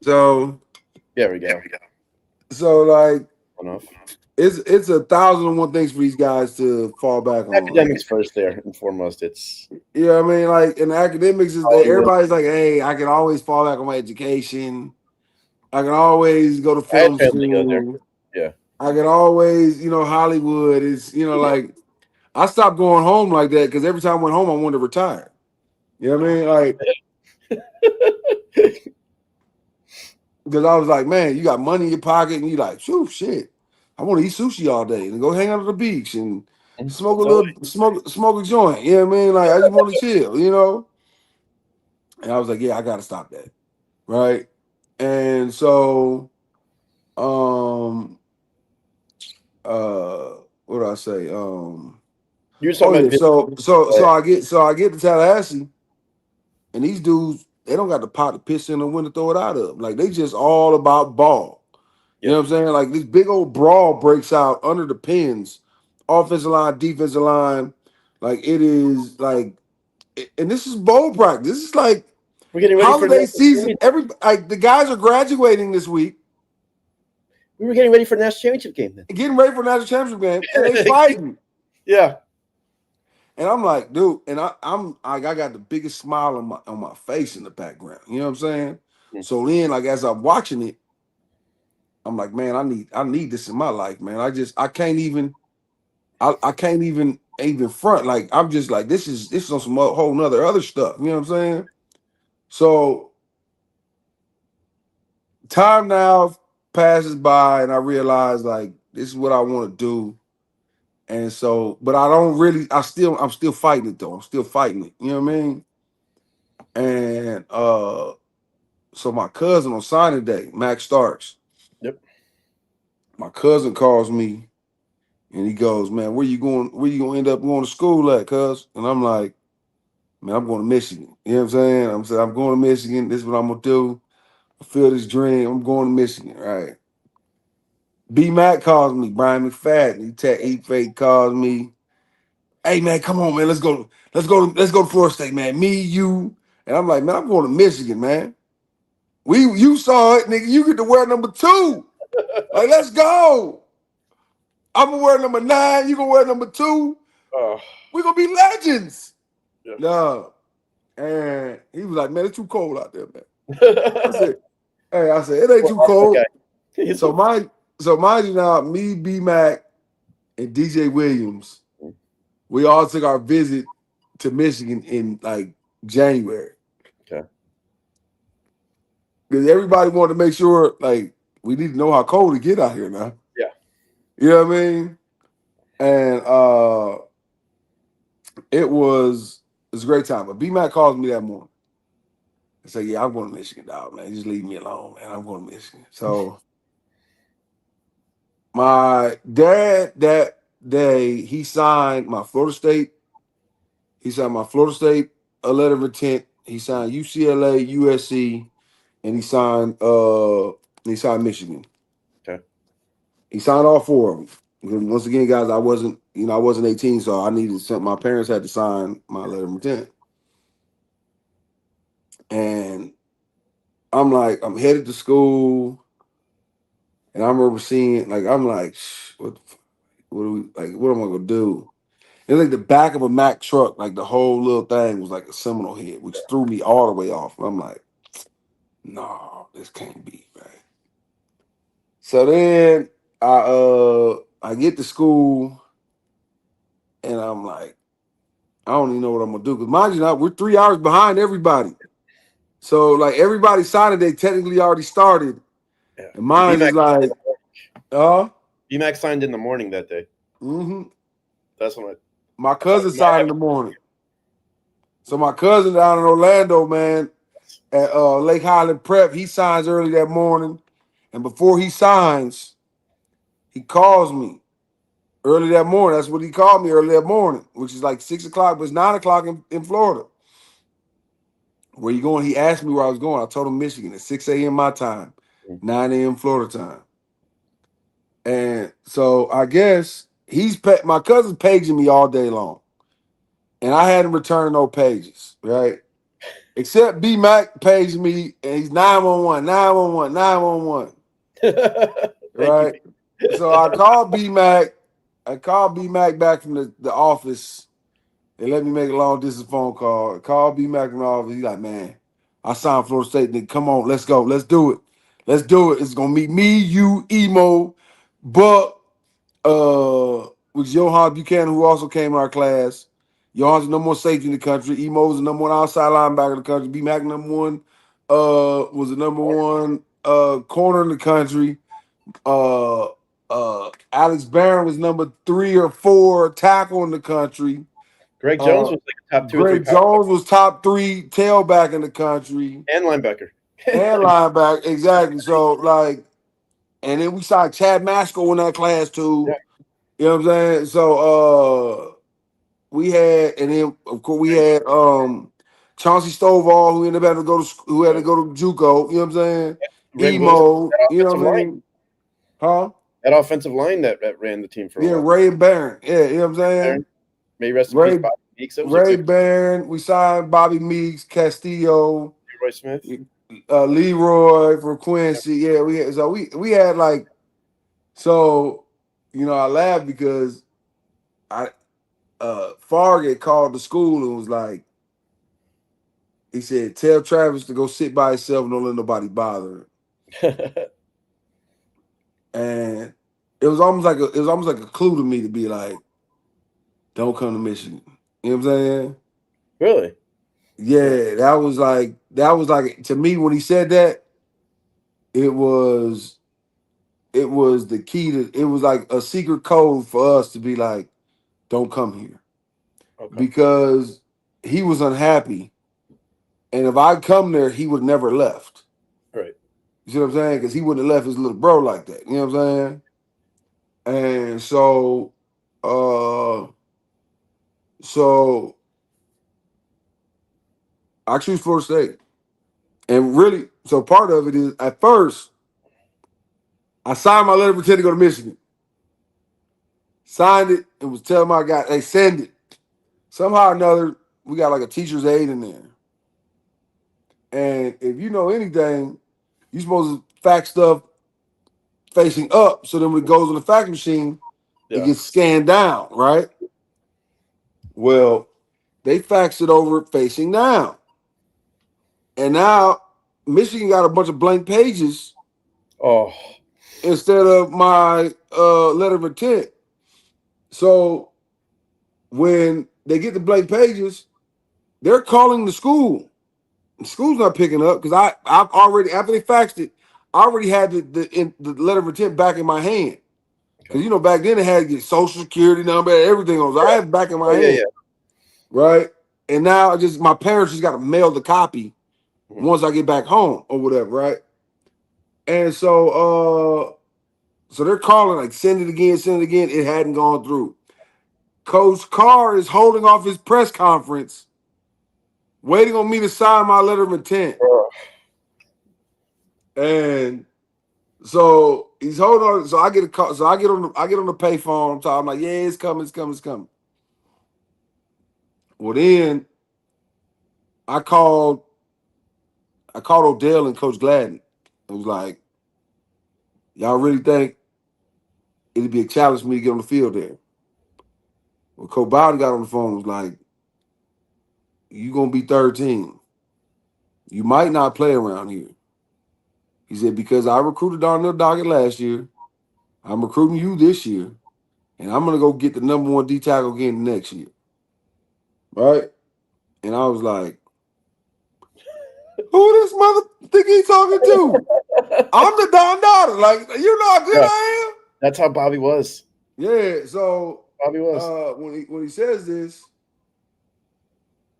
So there we go. So like, enough. It's 1,001 things for these guys to fall back on. Academics first, there and foremost. It's I mean, like in academics is that everybody's like, hey, I can always fall back on my education. I can always go to film school. Yeah. I can always, Hollywood is, like I stopped going home like that because every time I went home, I wanted to retire. You know what I mean? Like, because I was like, man, you got money in your pocket, and you like, shit, I want to eat sushi all day and go hang out at the beach and smoke smoke a joint. You know what I mean? Like, I just want to chill, And I was like, yeah, I got to stop that, right? And so, what do I say? You're talking about so I get to Tallahassee, and these dudes, they don't got the pot to piss in or when to throw it out of. Like, they just all about ball. You know what I'm saying? Like, this big old brawl breaks out under the pins, offensive line, defensive line. Like, it is like, and this is bowl practice. This is like we're getting ready holiday season. The guys are graduating this week. We were getting ready for the national championship game then. Getting ready for the national championship game, and they fighting. Yeah. And I'm like, dude, and I got the biggest smile on my face in the background. You know what I'm saying? Mm-hmm. So then, like, as I'm watching it, I'm like, man, I need this in my life, man. I can't even front. Like, I'm just like, this is on some whole nother other stuff. You know what I'm saying? So time now passes by, and I realize like this is what I want to do. And so, but I don't really. I'm still fighting it though. I'm still fighting it. You know what I mean? And so my cousin on signing day, Max Starks. Yep. My cousin calls me and he goes, "Man, where you going? Where you gonna end up going to school at, cuz?" And I'm like, "Man, I'm going to Michigan." You know what I'm saying? I'm saying I'm going to Michigan. This is what I'm gonna do. I feel this dream. I'm going to Michigan, right? B Mac calls me, Brian McFadden. He fake calls me. Hey man, come on, man. Let's go to Florida State, man. Me, you. And I'm like, man, I'm going to Michigan, man. You saw it, nigga. You get to wear number 2. Like, let's go. I'm gonna wear number 9, you gonna wear number 2. Oh, We're gonna be legends. yeah. No. And he was like, man, it's too cold out there, man. I said, hey, it ain't too Okay. cold. He's So mind you now, me, B Mac, and DJ Williams, we all took our visit to Michigan in like January. okay. Because everybody wanted to make sure, like, we need to know how cold it get out here now. Yeah. You know what I mean? And it was a great time. But B Mac calls me that morning and say, yeah, I'm going to Michigan, dog, man. Just leave me alone, man. I'm going to Michigan. So my dad that day, he signed my Florida State a letter of intent. He signed UCLA, USC, and he signed Michigan. Okay. He signed all 4 of them. Because once again, guys, I wasn't 18, so I needed something. My parents had to sign my letter of intent. And I'm like, I'm headed to school, and I remember seeing, like, I'm like, what do we, like, what am I gonna do? It's like the back of a Mack truck, like the whole little thing was like a Seminole head, which threw me all the way off. I'm like, no, this can't be right. So then I get to school and I'm like, I don't even know what I'm gonna do. Because mind you, now we're 3 hours behind everybody. So like everybody signing, they technically already started. Yeah. And And mine is like, uh, BMAC signed in the morning that day. mm-hmm. That's when My I thought cousin you might signed have. in the morning. So my cousin down in Orlando, man, at Lake Highland Prep, he signs early that morning. And before he signs, he calls me early that morning. That's what he called me early that morning, which is like 6 o'clock, but it's 9 o'clock in Florida. Where you going? He asked me where I was going. I told him Michigan at 6 a.m. my time, 9 a.m. Florida time. And so I guess my cousin's paging me all day long. And I hadn't returned no pages, right? Except B Mac paged me and he's 911, 911, 911. Thank you. Right? So I called B Mac. I called B Mac back from the office. They let me make a long distance phone call. I called B Mac from the office. He's like, man, I signed Florida State. Nigga, come on, let's go. Let's do it. Let's do it. It's gonna meet me, you, Emo, Buck, with Johan Buchanan, who also came in our class. Johan's the number 1 safety in the country. Emo's the number 1 outside linebacker in the country. B Mac number 1 was the number 1 corner in the country. Uh Alex Barron was number 3 or 4 tackle in the country. Greg Jones Uh was like a top 2 or 3 Greg power Jones was top 3 tailback in the country and linebacker. and linebacker. Exactly. So like, and then we saw Chad Masco in that class Yeah. too. You know what I'm saying? So we had, and then of course we had Chauncey Stovall, who ended up having to go to who had to go to JUCO. You know what I'm saying? Ray Lewis, Emo. that You know offensive what I line. mean? Huh? That offensive line that ran the team for a Yeah, while. Ray Barron. Yeah, you know what I'm saying? May he rest in peace, Ray Bobby Meeks. It was a Ray good Barron. We signed Bobby Meeks, Castillo, Roy Smith. Leroy for Quincy. Yeah, we had like, so I laughed because I Fargate called the school and was like, he said, tell Travis to go sit by himself and don't let nobody bother him. And it was almost like a clue to me to be like, don't come to Michigan. You know what I'm saying? Really? Yeah, that was like to me when he said that, it was the key to it was like a secret code for us to be like, don't come here Okay. because he was unhappy, and if I come there, he would never left. Right. You see what I'm saying? Because he wouldn't have left his little bro like that. You know what I'm saying? And so, uh, so I choose Florida State, and really, so part of it is at first I signed my letter of intent to go to Michigan, signed it, and was telling my guy, "Hey, send it." Somehow or another, we got like a teacher's aide in there, and if you know anything, you're supposed to fax stuff facing up, so then when it goes on the fax machine, it Yeah. gets scanned down, right? Well, they faxed it over facing down. And now Michigan got a bunch of blank pages Oh. instead of my letter of intent. So when they get the blank pages, they're calling the school. The school's not picking up because I've already after they faxed it, I already had the letter of intent back in my hand. Okay. Because you know back then it had your social security number, everything else. I had it back in Oh my yeah, hand, yeah. right? And now I just my parents just got to mail the copy Mhm. once I get back home or whatever, right? And so they're calling like send it again, send it again. It hadn't gone through. Coach Carr is holding off his press conference, waiting on me to sign my letter of intent. Oh. And so he's holding on. So I get a call. So I get on the payphone. I'm like, yeah, it's coming, it's coming, it's coming. Well, then I called I called Odell and Coach Gladden. It was like, y'all really think it'd be a challenge for me to get on the field there? Well, Coach Bowden got on the phone and was like, you gonna be third team. You might not play around here. He said, because I recruited Darnell Doggett last year. I'm recruiting you this year. And I'm gonna go get the number one D tackle again next year. Right? And I was like, who this mother think he talking to? I'm the Don daughter. Like, you know how good Yeah. I am? That's how Bobby was. Yeah. So Bobby was. when he says this,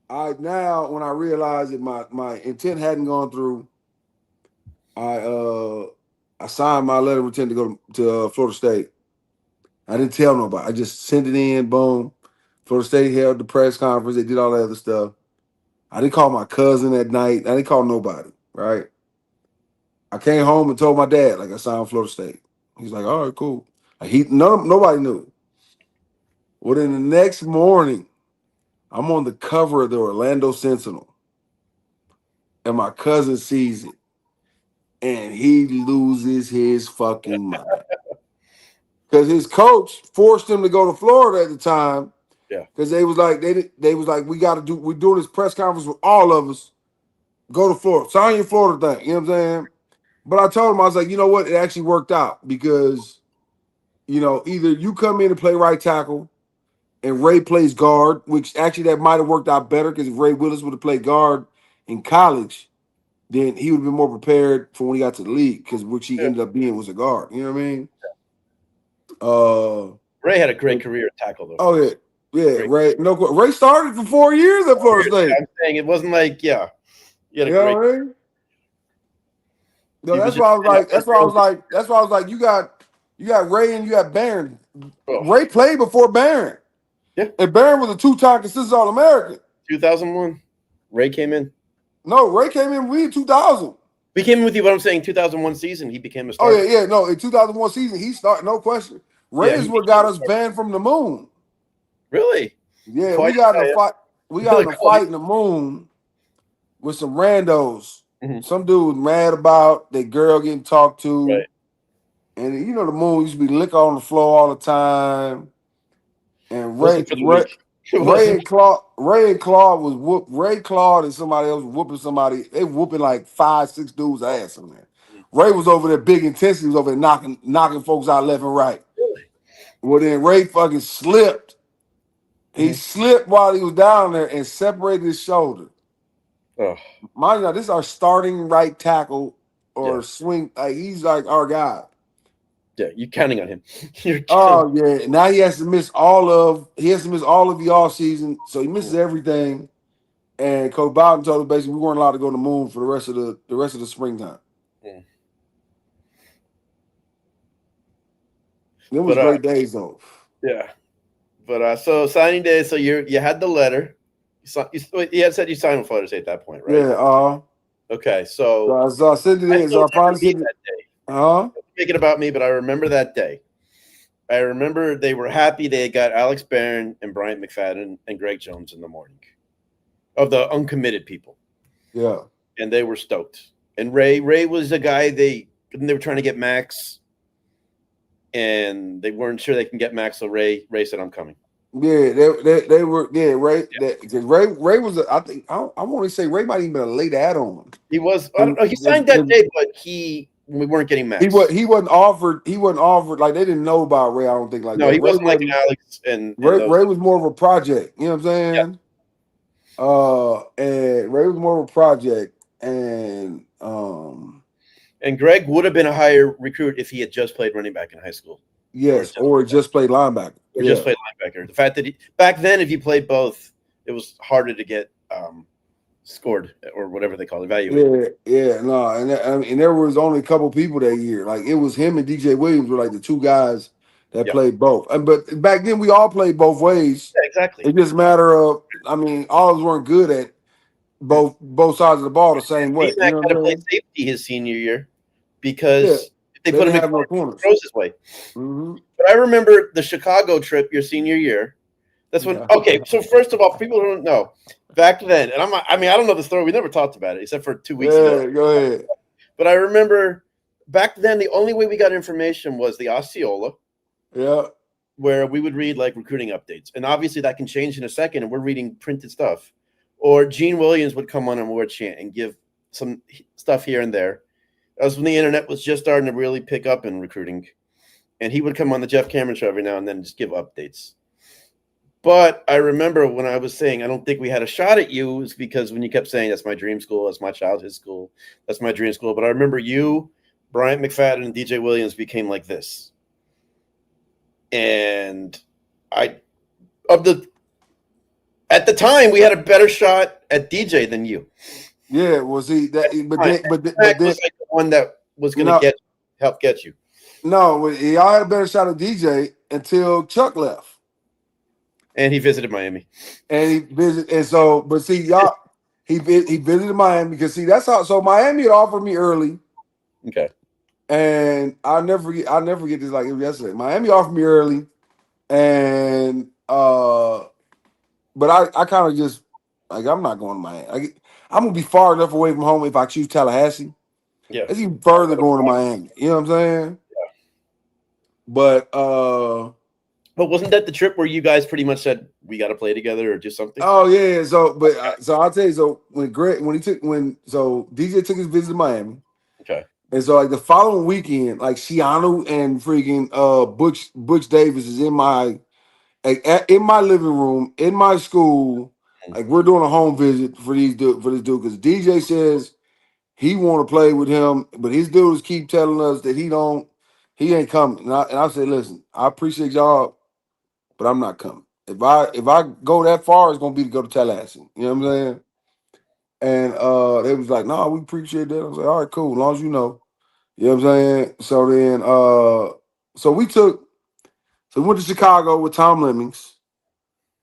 I now when I realized that my intent hadn't gone through, I uh I signed my letter of intent to go to Florida State. I didn't tell nobody. I just sent it in. Boom. Florida State held the press conference. They did all that other stuff. I didn't call my cousin that night. I didn't call nobody. Right. I came home and told my dad like I signed Florida State. He's like, all right, cool. Like nobody knew. Well, then the next morning, I'm on the cover of the Orlando Sentinel, and my cousin sees it, and he loses his fucking mind because his coach forced him to go to Florida at the time Yeah. because they was like we're doing this press conference with all of us. Go to Florida, sign your Florida thing. You know what I'm saying? But I told him I was like, you know what? It actually worked out because either you come in and play right tackle and Ray plays guard, which actually that might have worked out better because if Ray Willis would have played guard in college, then he would have been more prepared for when he got to the league because which he Yeah. ended up being was a guard. You know what I mean? Uh, Ray had a great career at tackle though oh for yeah, us. yeah. Great. Ray started for 4 years at Florida State. I'm saying it wasn't like you had a You know great. what I mean? No, He was that's just why I was yeah, like. That's why I was like. That's why I was like. You got Ray and you got Barron. oh, Ray played before Barron, yeah. and Barron was a two-time consistent All-American. 2001. Ray came in. No, Ray came in we in 2000. We came in with you. What I'm saying, 2001 season, he became a Oh starter. yeah, yeah. No, in 2001 season he started. No question. Ray Yeah, is he what became got a us starter. banned from the moon. Really? Yeah, Quite we got in a a fight. We got in a quality. fight in the moon with some randos. Mhm. Some dude was mad about that girl getting talked to, Right. and the moon used to be liquor on the floor all the time. And Ray, Wasn't for the Ray, weak. It wasn't. Ray and Claude was Ray Claude and somebody else was whooping somebody. They whooping like 5, 6 dudes' ass on there. Ray was over there big intensity, was over there knocking folks out left and right. Really? Well, then Ray fucking slipped. He Mhm. slipped while he was down there and separated his shoulder. Oh, Mind you, now, this is our starting right tackle Yeah. or swing. Like he's like our guy. Yeah. You're counting on him. You're counting. Oh yeah. Now he has to miss all of the off season, so he misses everything. And Coach Bowden told us basically we weren't allowed to go to the moon for the rest of the springtime. Mm. It was But great days though. yeah. But so signing day. So you had the letter. You had said you signed with Florida State at that point, right? Yeah. Okay. So So I said it I is. still So I finally remember me said it. that day. Huh? Make it about me, but I remember that day. I remember they were happy they got Alex Barron and Bryant McFadden and Greg Jones in the morning of the uncommitted people, Yeah. and they were stoked. And Ray was a guy they were trying to get Max, and they weren't sure they can get Max. So Ray said, "I'm coming." Yeah, they were Ray because Ray was I think I want to say Ray might even been a late add on. He was. I don't know. He signed that day, but we weren't getting Max. He wasn't offered like they didn't know about Ray. I don't think like No, that. he wasn't like an Alex and those. Ray was more of a project. You know what I'm Yeah. saying? And Ray was more of a project, and And Greg would have been a higher recruit if he had just played running back in high school, or yes, or just played linebacker. just Yeah, played linebacker. The fact that back then, if you played both, it was harder to get scored or whatever they call it, evaluated. yeah, no, I mean, there was only a couple people that year. Like it was him and DJ Williams were like the two guys that Yeah, played both. But back then we all played both ways. yeah, exactly. It just matter of, I mean, all of us weren't good at both sides of the ball the same way. You BMAC know had what to I'm play saying? safety his senior year Yeah, because if they they put him didn't in have no corner, he corners. throws his way. Hmm. But I remember the Chicago trip your senior year. That's when. Yeah, Okay, so first of all, people don't know back then, and I mean, I don't know the story. We never talked about it except for 2 weeks ago. go ahead. But I remember back then, the only way we got information was the Osceola, Yeah, where we would read like recruiting updates. And obviously that can change in a second, and we're reading printed stuff. Or Gene Williams would come on Word Chant and give some stuff here and there. That was when the internet was just starting to really pick up in recruiting. And he would come on the Jeff Cameron show every now and then and just give updates. But I remember when I was saying I don't think we had a shot at you, was because when you kept saying that's my dream school, that's my childhood school, that's my dream school. But I remember you, Bryant McFadden, and DJ Williams became like this. And I of the at the time we had a better shot at DJ than you. yeah. Well, see that, Mac was like the one that was going no, to help get you. no. Y'all had a better shot at DJ until Chuck left. And he visited Miami. And he visited, and so, but see, y'all, he visited Miami because see, that's how. So Miami had offered me early, Okay. and I never forget this like it was yesterday. Miami offered me early, and but I kind of just like I'm not going to Miami. I'm gonna be far enough away from home if I choose Tallahassee. Yeah. It's even further going to Miami. You know what I'm saying? But But wasn't that the trip where you guys pretty much said we got to play together or do something? oh yeah, so I'll tell you. So when DJ took his visit to Miami. Okay. And so like the following weekend, like Shiano and freaking Butch Davis is in my in my living room, in my school. Like we're doing a home visit for this dude because DJ says he want to play with him, but his dudes keep telling us that he ain't coming. And I said, listen, I appreciate y'all, but I'm not coming. If I go that far, it's gonna be to go to Tallahassee. You know what I'm saying? And they was like, no, we appreciate that. I was like, all right, cool, as long as you know. You know what I'm saying? So then so we went to Chicago with Tom Lemmings.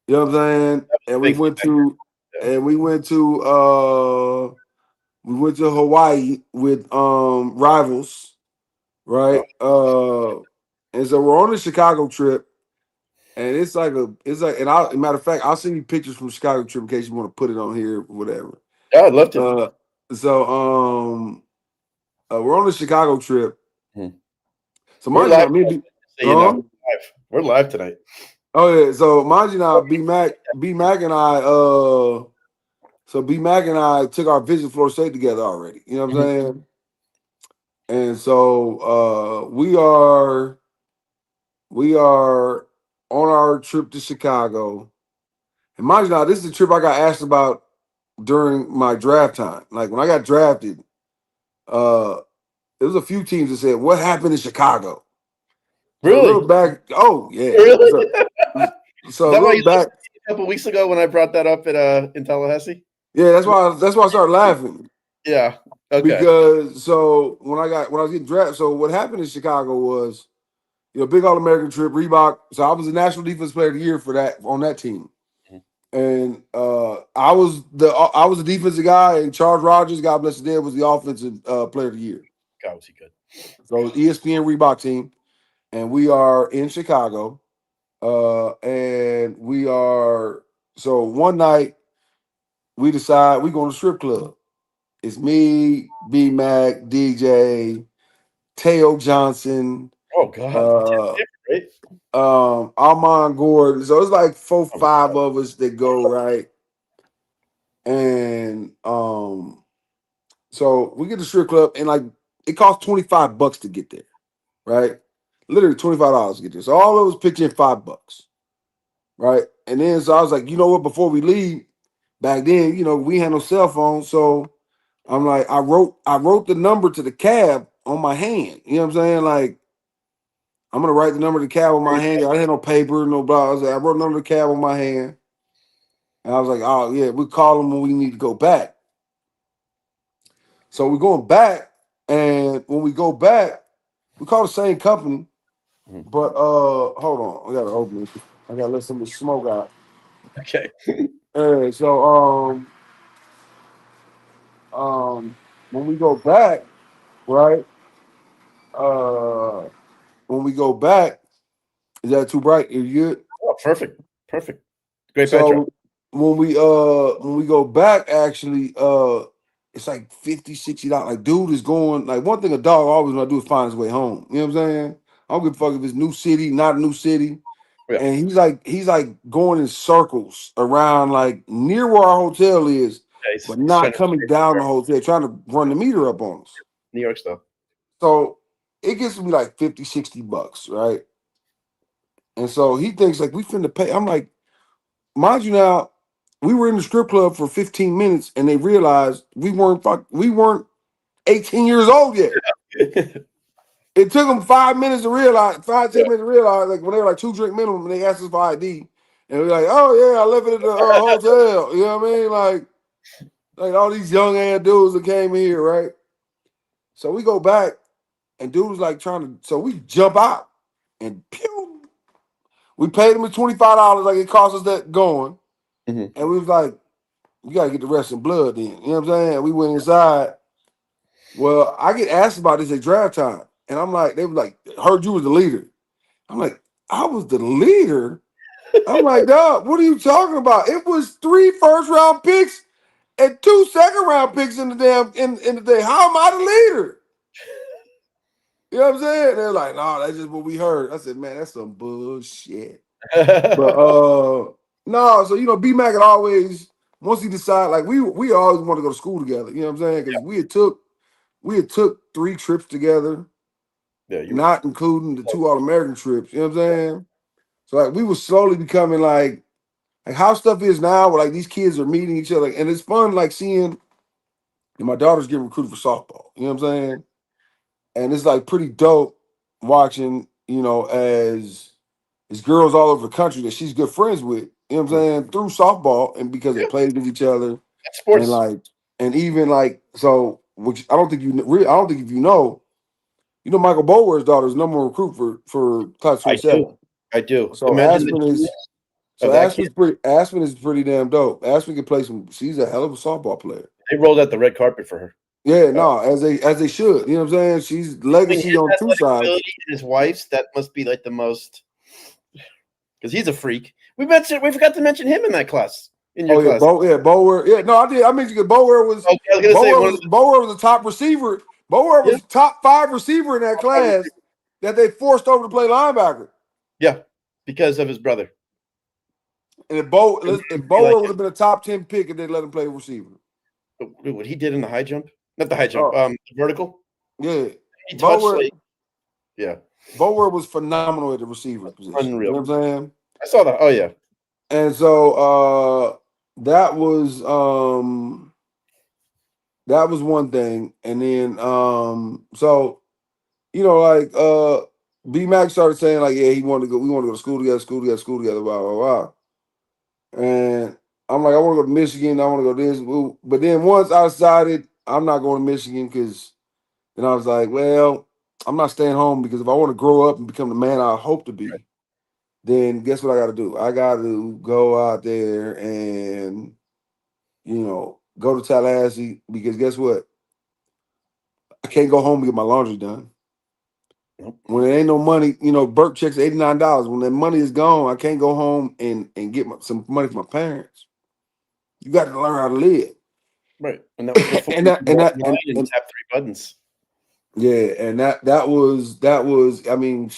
You know what I'm saying? And we Thanks. went to and we went to Hawaii with rivals, Oh, right? And so we're on the Chicago trip, and it's like and matter of fact, I'll send you pictures from the Chicago trip in case you want to put it on here, whatever. yeah, I'd love to. Uh so we're on the Chicago trip. Hmm. So We're mind you live. now, me and So you know, huh? we're live tonight. Oh yeah, so mind you now, B Mac and I, so B Mac and I took our visit to Florida State together already. You know what I'm Mhm. saying? And so we are on our trip to Chicago. And mind you now, this is the trip I got asked about during my draft time. Like when I got drafted, uh, There was a few teams that said, "What happened in Chicago?" So Really? look back. Oh yeah. Really? Is So that why look you looked back. at me a couple weeks ago when I brought that up at in Tallahassee? Yeah, that's why I started laughing. Yeah. Okay. Because so when I was getting drafted, so what happened in Chicago was, big All American trip, Reebok. So I was the National Defense Player of the Year for that on that team, Mhm. and I was the defensive guy, and Charles Rogers, God bless his dead, was the offensive Player of the Year. God, was he good? So it was ESPN Reebok team, and we are in Chicago, and we are so one night we decide we go to the strip club. It's me, B Mac, DJ, Teo Johnson, Oh God, uh, right? Armand Gordon. So it's like four, Oh my five God. of us that go, right. And so we get to the strip club, and like it costs $25 to get there, right? Literally $25 to get there. So all of us pitch in $5, right? And then so I was like, you know what? Before we leave, back then, we had no cell phone, so I'm like, I wrote the number to the cab on my hand. You know what I'm saying? Like, I'm gonna write the number to the cab on my hand. I had no paper, no blah. I wrote the number to the cab on my hand, and I was like, oh yeah, we call them when we need to go back. So we're going back, and when we go back, we call the same company, Mhm. but hold on, I gotta open it. I gotta let some of the smoke out. Okay. And so when we go back, right? Uh, when we go back, is that too bright? Are you good? Oh, perfect. Perfect. Great backdrop. So when we go back, actually, it's like $50, $60. Like, dude is going, like, one thing a dog always want to do is find his way home. You know what I'm saying? I don't give a fuck if it's new city, not a new city. Yeah. And he's like going in circles around, like, near where our hotel is, Yeah, but he's trying not to coming down the hotel, trying to run the meter up on us. New York stuff. So it gets to be like $50, $60, right? And so he thinks like we finna pay. I'm like, mind you now, we were in the strip club for 15 minutes and they realized we weren't 18 years old yet. It took them 5 minutes to realize, five, Yeah. 10 minutes to realize, like when they were like 2 drink minimum and they asked us for ID. And we're like, oh yeah, I left it at the hotel. You know what I mean? Like all these young ass dudes that came in here, right? So we go back and dude was like trying to, so we jump out and pew. We paid him the $25 like it cost us that going. Mhm. And we was like, you gotta get the rest in blood then. You know what I'm saying? We went inside. Well, I get asked about this at draft time. And I'm like, they were like, heard you was the leader. I'm like, I was the leader? I'm like, dog, what are you talking about? It was 3 first-round picks and 2 second-round picks in the damn in the day. How am I the leader? You know what I'm saying? They're like, no, that's just what we heard. I said, man, that's some bullshit. But no, so B Mac had always, once he decided, like we always want to go to school together. You know what I'm saying? Because we had took 3 trips together, Yeah, you were. not including the 2 All American trips. You know what I'm saying? So like we were slowly becoming like how stuff is now, where like these kids are meeting each other, and it's fun like seeing. And my daughter's getting recruited for softball. You know what I'm saying? And it's like pretty dope watching, as girls all over the country that she's good friends with, you know what I'm Mhm. saying, through softball and because they Yeah, played with each other that's and sports. like and even like so which I don't think I don't think if Michael Bower's daughter is number one recruit for class I do. 27. I do. So Imagine the Aspen genius is of that kid. Aspen is pretty damn dope. Aspen can play she's a hell of a softball player. They rolled out the red carpet for her. Yeah, Uh, no, as they should. You know what I'm saying? She's between legacy his on 2 athletic sides. ability and his wife's, that must be like the most, because he's a freak. We forgot to mention him in that class. In your Oh yeah, class. Bower. Yeah, no, I did. I mentioned that Bower was Okay, I was gonna say one of the a top receiver. Bower yeah, was top 5 receiver in that top five class receivers. that they forced over to play linebacker. Yeah, because of his brother. And It would if be like Bower would have been a top 10 pick if they let him play receiver. what he did in the high jump, not the high jump, Oh the vertical. yeah, He touched Bower like yeah, Bower was phenomenal at the receiver position. You unreal. know what I'm saying? I saw that. Oh yeah, And so that was that was one thing, and then so like B Mac started saying like, yeah, he wanted to go, we want to go to school together, blah blah blah. And I'm like, I want to go to Michigan, I want to go this. But then once I decided I'm not going to Michigan, because then I was like, well, I'm not staying home, because if I want to grow up and become the man I hope to be, then guess what I got to do? I got to go out there and go to Tallahassee, because guess what? I can't go home and get my laundry done. Nope. When there ain't no money, Burke checks $89. When that money is gone, I can't go home and get some money from my parents. You got to learn how to live. Right. And that was before and you that could and go that online and tap three buttons. yeah, and that was. I mean,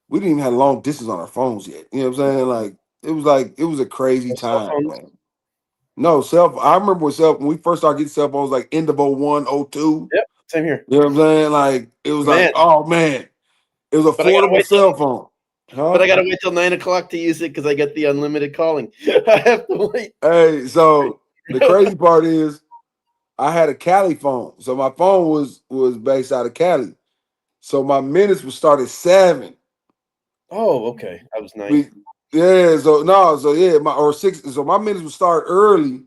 we didn't even have long distance on our phones yet. You know what I'm saying? Like it was a crazy No cell time, phones. man. No cell. I remember when we first started getting cell phones, like end of 01, 02. Yep. Same here. You know what I'm saying? Like it was Man. like, oh man, it was But I gotta affordable wait till cell phone, but huh? I gotta wait till 9 o'clock to use it because I get the unlimited calling. I have to wait. Hey, so the crazy part is I had a Cali phone. So my phone was based out of Cali. So my minutes would start at 7. Oh, okay. That was nice. We yeah, so no, so yeah, my or 6. So my minutes would start early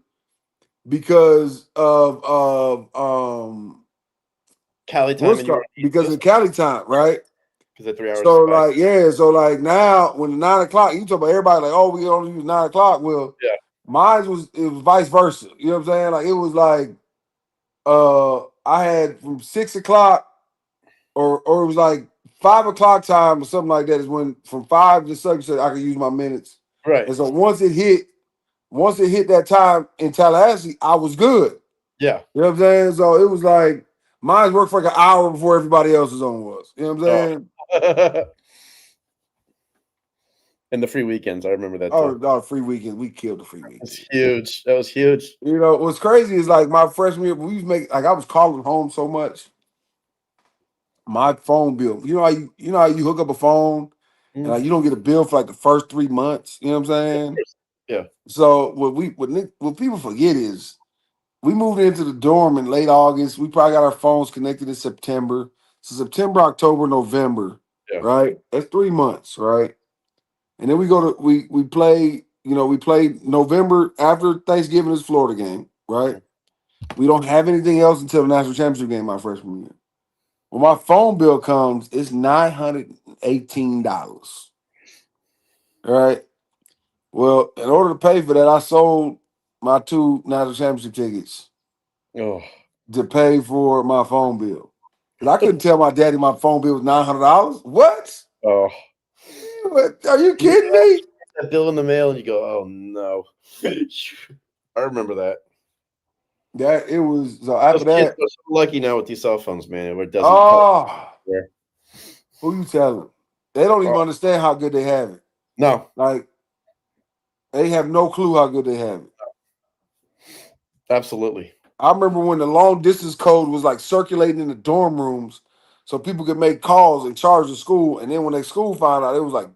because of Cali time what's and you're called on East because Coast of Cali time, right? because they're 3 hours So back. like yeah, so like now when the 9 o'clock, you talk about everybody like, oh, we only use 9 o'clock. Well, Yeah. mine was it was vice versa. You know what I'm saying? Like it was like I had from 6 o'clock or it was like 5 o'clock time or something like that is when from 5 to 7 I could use my minutes. Right. And so once it hit that time in Tallahassee, I was good. Yeah. You know what I'm saying? So it was like mine worked for like an hour before everybody else's on was. You know what I'm Oh. saying? And the free weekends. I remember that too. Oh, no, free weekend. We killed the free That's weekend. huge. That was huge. What's crazy is like my freshman year, we used to make like I was calling home so much. My phone bill. You know how you hook up a phone and Mm. like you don't get a bill for like the first 3 months. You know what I'm Of saying? course. Yeah. So what people forget is we moved into the dorm in late August. We probably got our phones connected in September. So September, October, November, Yeah. right? That's 3 months, right? And then we play. We play November after Thanksgiving is Florida game, right? Mm. We don't have anything else until the national championship game my freshman year. When my phone bill comes, it's $918. All right. Well, in order to pay for that, I sold my 2 national championship tickets Oh. to pay for my phone bill. Because I couldn't tell my daddy my phone bill was $900. What? Oh. What? Are you You kidding me? get that bill in the mail and you go, oh no. I remember that. That it was so after Those kids that. are so lucky now with these cell phones, man, where it doesn't call Oh, there. who you telling? They don't even Oh, understand how good they have it. no, Like they have no clue how good they have it. absolutely. I remember when the long distance code was like circulating in the dorm rooms, so people could make calls and charge the school. And then when the school found out, it was like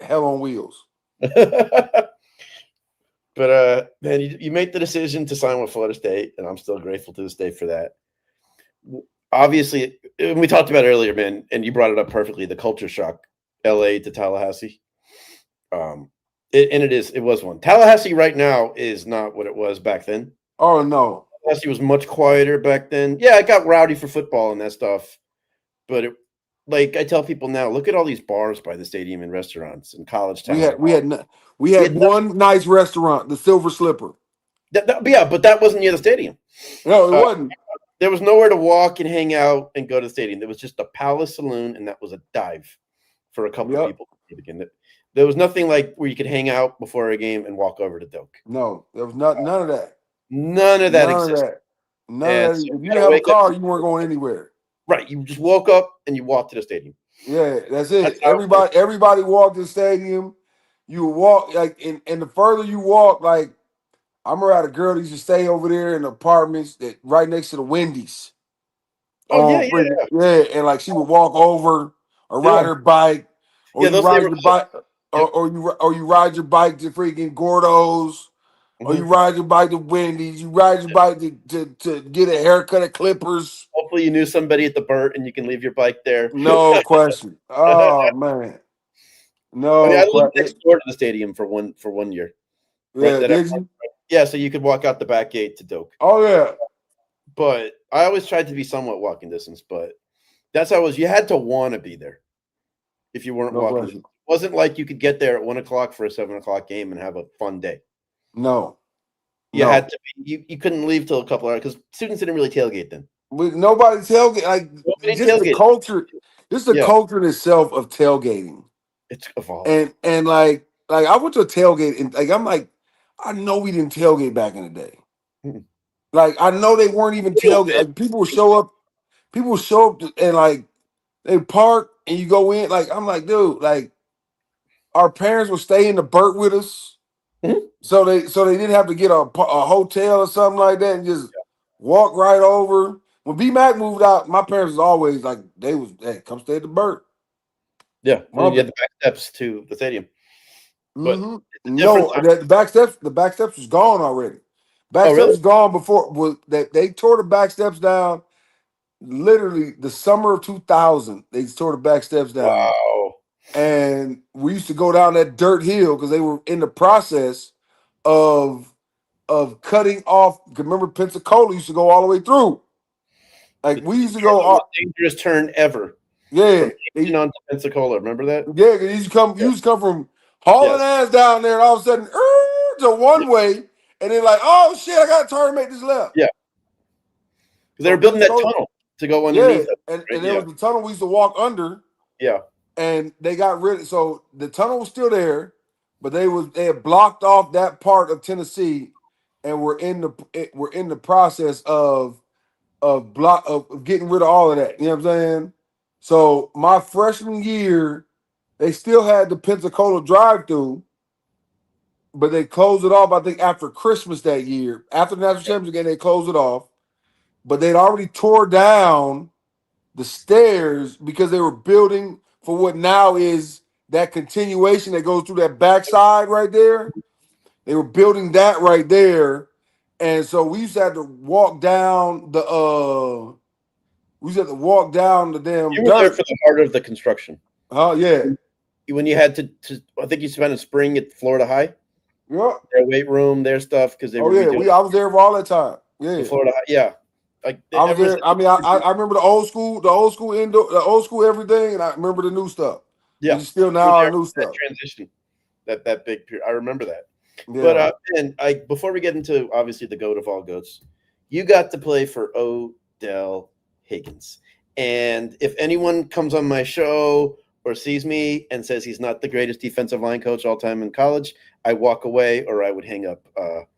hell on wheels. But man, you made the decision to sign with Florida State, and I'm still grateful to this day for that. Obviously, and we talked about it earlier, man, and you brought it up perfectly. The culture shock, LA to Tallahassee. It was one. Tallahassee right now is not what it was back then. Oh no, Tallahassee was much quieter back then. Yeah, it got rowdy for football and that stuff, but like I tell people now, look at all these bars by the stadium and restaurants in college we towns. had we had no- we We had had nothing. one nice restaurant, the Silver Slipper. Yeah, but that wasn't near the stadium. No, it Uh, wasn't. there was nowhere to walk and hang out and go to the stadium. There was just a Palace Saloon, and that was a dive for a couple Yep. people. There was nothing like where you could hang out before a game and walk over to Doak. No, there was none of that. None of that None of existed. that. None And of so that. If you you didn't gotta have a wake up. car, you weren't going anywhere. Right. You just woke up and you walked to the stadium. Yeah, that's That's it. how it was. Everybody walked to the stadium. You would walk like, and the further you walk, like I remember I had a girl that used to stay over there in the apartments that right next to the Wendy's. Oh yeah, On yeah, freaking yeah, and like she would walk over or ride yeah. her bike, or Yeah, you those ride neighborhoods. your bike, Yep. or you ride your bike to freaking Gordo's. or you Mhm. ride your bike to Wendy's, you ride your bike to get a haircut at Clippers. Hopefully, you knew somebody at the Burt, and you can leave your bike there. No question. Oh man, I mean, no I lived question. next door to the stadium for 1 year. Right, Yeah, that did you? yeah, so you could walk out the back gate to Doak. Oh yeah, But I always tried to be somewhat walking distance, but that's how it was. You had to want to be there if you weren't no walking distance. question. It wasn't like you could get there at 1 o'clock for a 7 o'clock game and have a fun day. No, You had no. to be, you couldn't leave till a couple hours because students didn't really tailgate then. With nobody tailgate, like Nobody just the tailgated. culture, just the Yeah, culture in itself of tailgating, it's evolved. and like I went to a tailgate and like I'm like, I know we didn't tailgate back in the day. Mm. Like I know they weren't even A little tailgate. bit. Like people would show up and like they park and you go in. Like I'm like, dude, like our parents would stay in the Burt with us, Mhm. so they didn't have to get a hotel or something like that and just walk right over. When B Mac moved out, my parents was always like they was, hey, come stay at the Burt. Yeah, well, My you had the back steps to the stadium, but mm-hmm. it's a different No, time. the back steps was gone already. Back Oh, steps really? was gone before was that they tore the back steps down literally the summer of 2000. They tore the back steps down. Wow. And we used to go down that dirt hill because they were in the process of cutting off. Remember, Pensacola used to go all the way through. Like we used to go, The most dangerous turn ever yeah, from Houston onto Pensacola. Remember that? yeah. 'Cause you used to come from hauling Yes. ass down there, and all of a sudden, to Yeah. one way, and then like, oh shit, I got to turn and make this left. Yeah. Because they So were building that Pensacola, tunnel to go yeah, underneath it, right? and there Yeah. was the tunnel we used to walk under, Yeah. and they got rid. So the tunnel was still there, but they had blocked off that part of Tennessee, and we're in the process of getting rid of all of that. You know what I'm saying? So my freshman year, they still had the Pensacola drive through, but they closed it off. I think after Christmas that year, after the national championship game, they closed it off. But they'd already tore down the stairs because they were building for what now is that continuation that goes through that backside right there. They were building that right there. And so we used to have to walk down we used to have to walk down the damn You were there dirt. for the heart of the construction. Oh yeah. When you had to I think you spent a spring at Florida High, Yep. their weight room, their stuff, because they Oh were yeah. redoing I was there for all that time. the Yeah. Florida High. Yeah. Like I was ever since there. I mean, I remember the old school indoor, the old school everything, and I remember the new stuff, which yeah, is still you were now our there new for that stuff. transition, that big period. I remember that. But Yeah. and I before we get into obviously the goat of all goats, you got to play for Odell Higgins. And if anyone comes on my show or sees me and says he's not the greatest defensive line coach all time in college, I walk away or I would hang up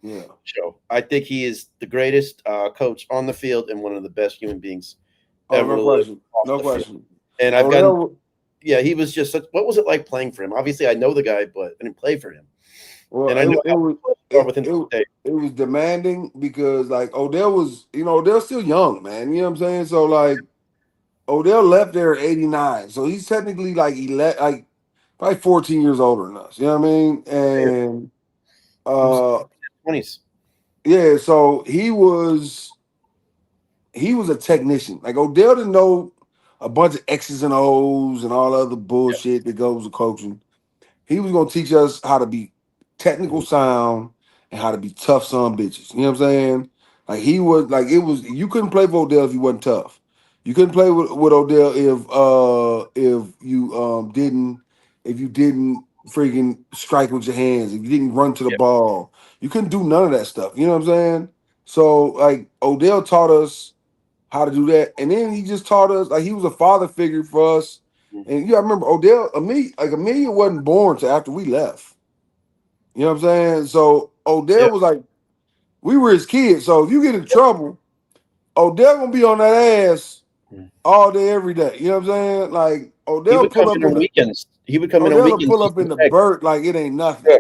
Yeah. show. I think he is the greatest coach on the field and one of the best human beings Oh, ever no to live question. off No the field. question. And I've gotten, Odell, yeah, he was just such, what was it like playing for him? Obviously, I know the guy, but I didn't play for him. well, And I know it how was close you are it, with him it, today. it was demanding because like Odell was, Odell's still young, man. You know what I'm saying? So like Odell left there at 89. So he's technically like 11, like probably 14 years older than us. You know what I mean? And He was uh 20s. yeah, so he was a technician. Like Odell didn't know a bunch of X's and O's and all other Yeah. bullshit that goes with coaching. He was gonna teach us how to be technical Mhm. sound and how to be tough son bitches. You know what I'm saying? Like he was like it was you couldn't play for Odell if you wasn't tough. You couldn't play with Odell if you didn't freaking strike with your hands, if you didn't run to the Yeah. ball. You couldn't do none of that stuff. You know what I'm saying? So like Odell taught us how to do that. And then he just taught us, like he was a father figure for us. Mhm. And I remember Amelia wasn't born till after we left. You know what I'm saying? So Yeah. Odell was like, we were his kids. So if you get in trouble, Odell gonna be on that ass Mhm. all day, every day. You know what I'm saying? Like He would come in on weekends. He would come in on Odell will weekends pull just up to in the check. Burt like it ain't nothing. Yeah.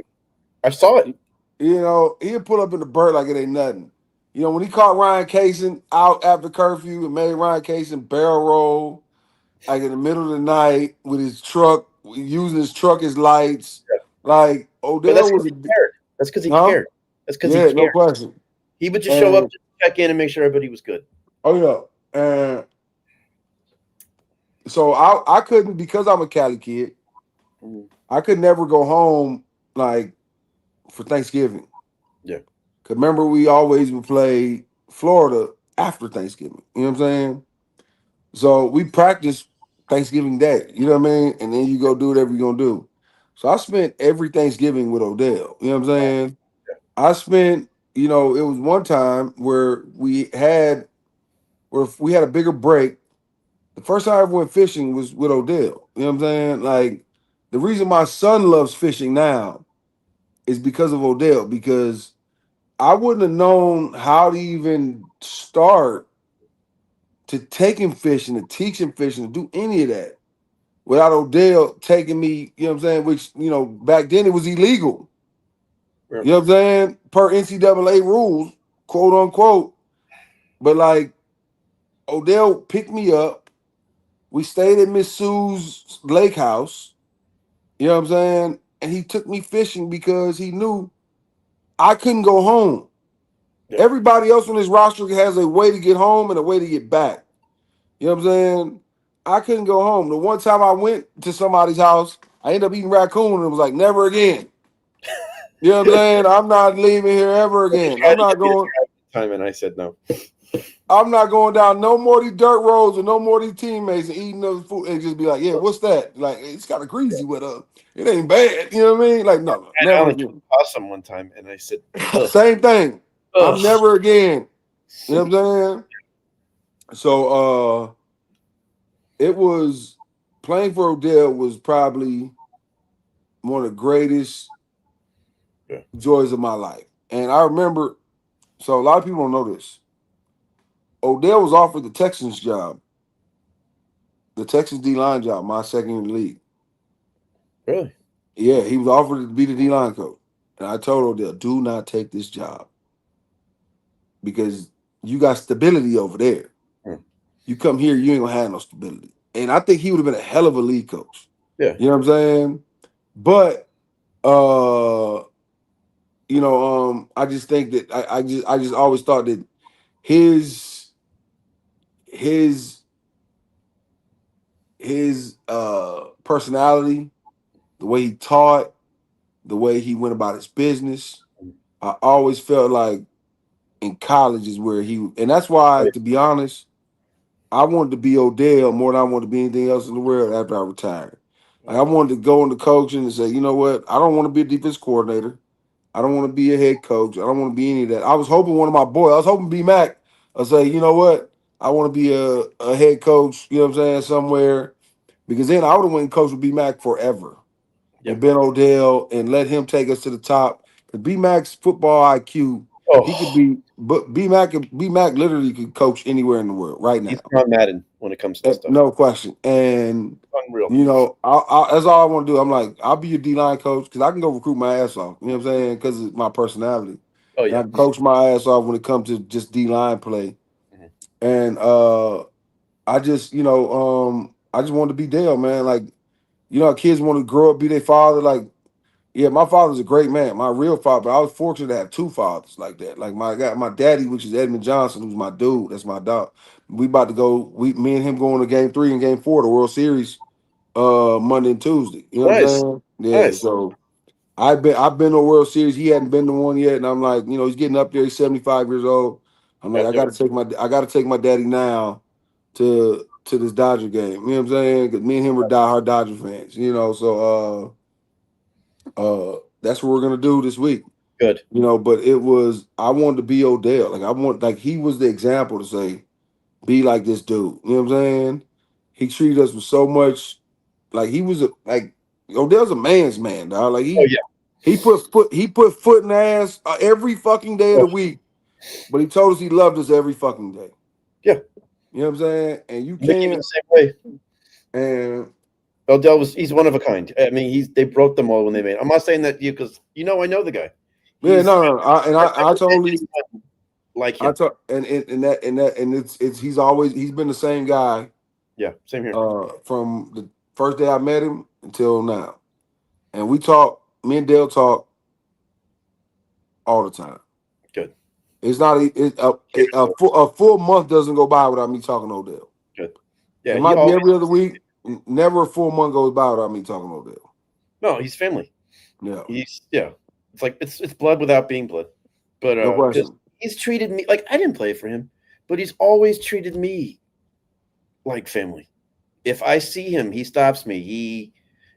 I saw it. He'll pull up in the Burt like it ain't nothing. When he caught Ryan Kaysen out after curfew and made Ryan Kaysen barrel roll, like in the middle of the night with his truck, using his truck as lights. Yeah. Like But that's Odell because was he cared. That's because he huh? cared. That's because he Yeah, no cared. question. He would just show up, And just check in, and make sure everybody was good. oh yeah, and so I couldn't because I'm a Cali kid. Mhm. I could never go home like for Thanksgiving. Yeah. Cause remember we always would play Florida after Thanksgiving. You know what I'm saying? So we practice Thanksgiving Day. You know what I mean? And then you go do whatever you're gonna do. So I spent every Thanksgiving with Odell. You know what I'm saying? I spent, it was one time where we had a bigger break. The first time I ever went fishing was with Odell. You know what I'm saying? Like the reason my son loves fishing now is because of Odell, because I wouldn't have known how to even start to take him fishing, to teach him fishing, to do any of that without Odell taking me, you know what I'm saying? Which, back then it was illegal. Yeah. You know what I'm saying? Per NCAA rules, quote unquote. But like Odell picked me up. We stayed at Miss Sue's lake house. You know what I'm saying? And he took me fishing because he knew I couldn't go home. Yeah. Everybody else on this roster has a way to get home and a way to get back. You know what I'm saying? I couldn't go home. The one time I went to somebody's house, I ended up eating raccoon and it was like, never again. You know what I'm saying? I'm not leaving here ever They again. tried to get me to try one time, and I said no. I'm not going down no more of these dirt roads and no more of these teammates and eating those food and just be like, yeah, what's that? Like, it's kind of greasy with it ain't bad. You know what I mean? Like, no, And I never only tried again. possum one time, and I said, ugh, Same thing. I'm ugh. never again. You know So, what I'm saying? So it was playing for Odell was probably one of the greatest yeah, joys of my life. And I remember, so a lot of people don't know this. Odell was offered the Texans job, the Texans D line job, my second year in the league. really? Yeah, he was offered to be the D line coach. And I told Odell, do not take this job because you got stability over there. Hmm. You come here, you ain't gonna have no stability. And I think he would have been a hell of a lead coach. Yeah. You know what I'm saying? But uh, I just think that I just always thought that his his his personality, the way he taught, the way he went about his business, I always felt like in college is where and that's Oh, why, yeah. to be honest, I wanted to be Odell more than I wanted to be anything else in the world after I retired. Like I wanted to go into coaching and say, you know what, I don't want to be a defense coordinator. I don't want to be a head coach. I don't want to be any of that. I was hoping one of my boys, I was hoping B Mac, I say, you know what, I want to be a head coach, you know what I'm saying, somewhere. Because then I would have went and coached with B Mac forever Yeah. and Ben Odell and let him take us to the top. B Mac's football IQ, he could Oh, be, but B Mac literally could coach anywhere in the world right he's now. John Madden when it comes to stuff. No question. And Unreal. that's all I want to do. I'm like, I'll be your D line coach because I can go recruit my ass off. You know what I'm saying? Because of my personality, Oh and I yeah. can coach my ass off when it comes to just D line play. Mhm. And I just wanted to be Dale, man. Like, how kids want to grow up, be their father. Like, yeah, my father's a great man, my real father. But I was fortunate to have two fathers like that. Like my daddy, which is Edmund Johnson, who's my dude. That's my dog. We about to go. Me and him going to game 3 and game 4 of the World Series, Monday and Tuesday. You know what I'm Nice. saying? Yeah. Nice. So I've been to a World Series. He hadn't been to one yet, and I'm like, he's getting up there. He's 75 years old. I'm like, Yep. I Yep. got to take my daddy now to this Dodger game. You know what I'm saying? Because me and him were diehard Dodger fans. That's what we're gonna do this week. Good. But I wanted to be Odell. Like he was the example to say, be like this dude. You know what I'm saying? He treated us with so much, like Odell's a man's man, dog. Like Oh he yeah. he put foot in the ass every fucking day of Oh the week, but he told us he loved us every fucking day. yeah. You know what I'm saying? And you Mickey was can't. the same way. And Odell he's one of a kind. I mean, they broke them all when they made. I'm not saying that because I know the guy. yeah, He's no, no, I've I never met totally, anyone like I him. told, and it's he's been the same guy Yeah, same here. from the first day I met him until now. And we talk, me and Dale talk all the time. Good. It's not a full month doesn't go by without me talking to Odell. Good. Yeah, It he might be always. every other week. Never a full month goes by without me talking to Odell. No, he's family. Yeah, Yeah. It's like it's blood without being blood. But no because question. he's treated me like I didn't play for him, but he's always treated me like family. If I see him, he stops me.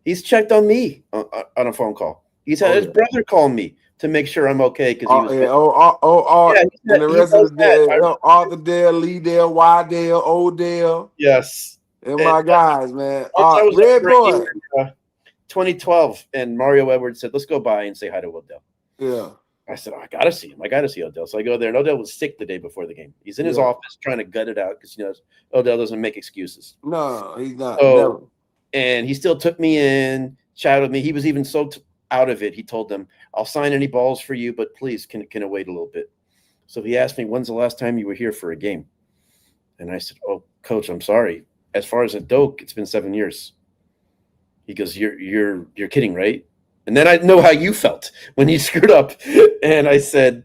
He's checked on me on a phone call. He's had Oh his yeah. brother call me to make sure I'm okay because he Oh was. yeah. Oh. Yeah, And the he rest of the does that. day, Arthur Dale, Lee Dale, Y Dale, O Dale, Yes. and And my guys, man. once I was at Red boy. Rainier in 2012, and Mario Edwards said, "Let's go by and say hi to Odell." Yeah. I said, I gotta see him. I gotta see Odell. So I go there, and Odell was sick the day before the game. He's in his Yeah. office trying to gut it out because Odell doesn't make excuses. No, he's not. Never. So, and he still took me in, chatted with me. He was even so out of it. He told them, "I'll sign any balls for you, but please, can it wait a little bit?" So he asked me, "When's the last time you were here for a game?" And I said, "Oh, coach, I'm sorry. As far as a doke, it's been 7 years." He goes, "You're kidding, right?" And then I know how you felt when you screwed up. And I said,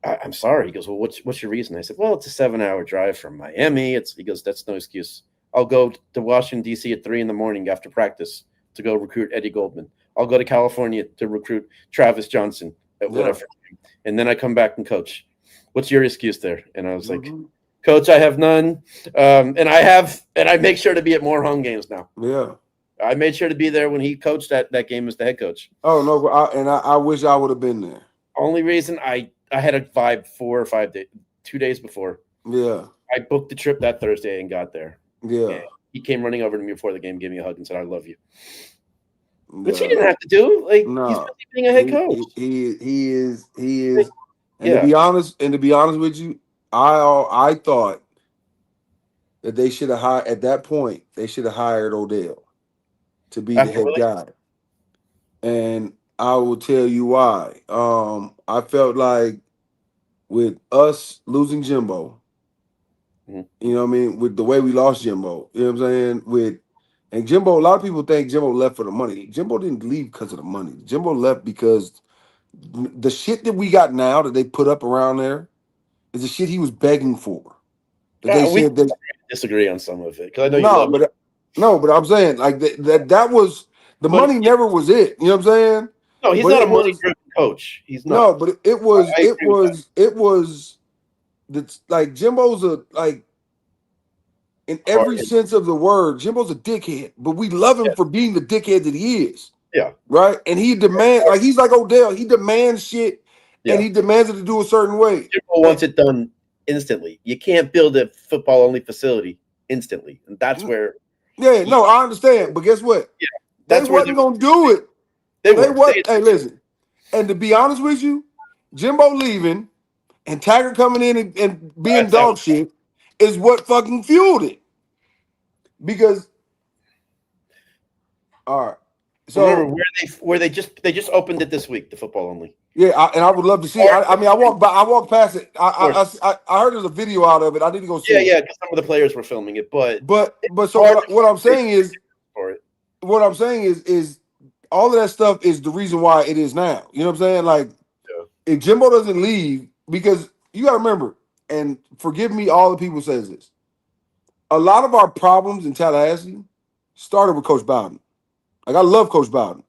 I'm sorry. He goes, "Well, what's your reason?" I said, "Well, it's a 7-hour drive from Miami." He goes, "That's no excuse. I'll go to Washington, D.C. at 3 a.m. after practice to go recruit Eddie Goldman. I'll go to California to recruit Travis Johnson at whatever. Yeah. And then I come back and coach. What's your excuse there?" And I was like, Mm-hmm. "Coach, I have none. And I make sure to be at more home games now." Yeah. I made sure to be there when he coached that game as the head coach. Oh no, I wish I would have been there. Only reason I had a vibe 4 or 5 days, 2 days before. Yeah. I booked the trip that Thursday and got there. Yeah. And he came running over to me before the game, gave me a hug, and said, "I love you," which he Yeah. didn't have to do. Like he's No. busy being a head coach. He is. And Yeah, to be honest with you, I thought that they should have hired at that point. They should have hired Odell to be the after head Willie. guy, and I will tell you why. I felt like with us losing Jimbo, Mhm. you know what I mean, with the way we lost Jimbo, you know what I'm saying, and Jimbo, a lot of people think Jimbo left for the money. Jimbo didn't leave because of the money. Jimbo left because the shit that we got now that they put up around there is the shit he was begging for. That they We said that disagree on some of it because I know you no, love but no, but I'm saying like that was the money. money never was it. You know what I'm saying? No, he's But not it a was money-driven coach. He's no, not. but it was I it agree with that. was it was that's like Jimbo's a like in every Hard. sense of the word, Jimbo's a dickhead, but we love him Yeah, for being the dickhead that he is. yeah, Right? And he demands like he's like Odell, he demands shit and yeah. he demands it to do a certain way. Jimbo wants it done instantly. You can't build a football-only facility instantly, and that's where Yeah, he. no, I understand. But guess what? Yeah, They that's where they wasn't gonna do it. They were. what? Hey, listen. And to be honest with you, Jimbo leaving and Taggart coming in and being That's how. dog shit is what fucking fueled it. Because all right, Remember so where they just opened it this week, the football only. yeah, and I would love to see. It. I mean, I walked past it. Of course. I heard there's a video out of it. I need to go see Yeah, it. yeah, because some of the players were filming it, but But it's so hard what I'm to saying is for it. all of that stuff is the reason why it is now. You know what I'm saying? Like Yeah. if Jimbo doesn't leave, because you got to remember, and forgive me, all the people says this. A lot of our problems in Tallahassee started with Coach Bowden. Like I love Coach Bowden,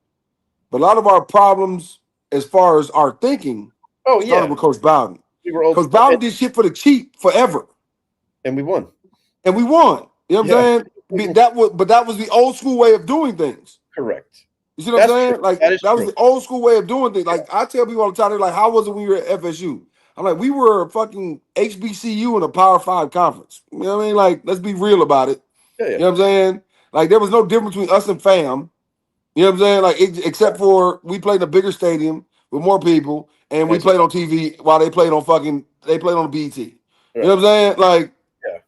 but a lot of our problems, as far as our thinking, Oh started yeah, with Coach Bowden. we were old Coach Bowden did shit for the cheap forever, and we won. and we won. You know what I'm Yeah, saying? But that was the old school way of doing things. correct. You see what I'm That's true. saying? Like That is that was true. the old school way of doing things. Like I tell people all the time, they're like, "How was it when you were at FSU?" I'm like, "We were a fucking HBCU in a Power Five conference." You know what I mean? Like, let's be real about it. Yeah, You yeah. know what I'm saying? Like, there was no difference between us and fam. You know what I'm saying? Like, except for we played in a bigger stadium with more people, and we Nice. played on TV while they played on BT. You know Right. what I'm saying? Like, Yeah.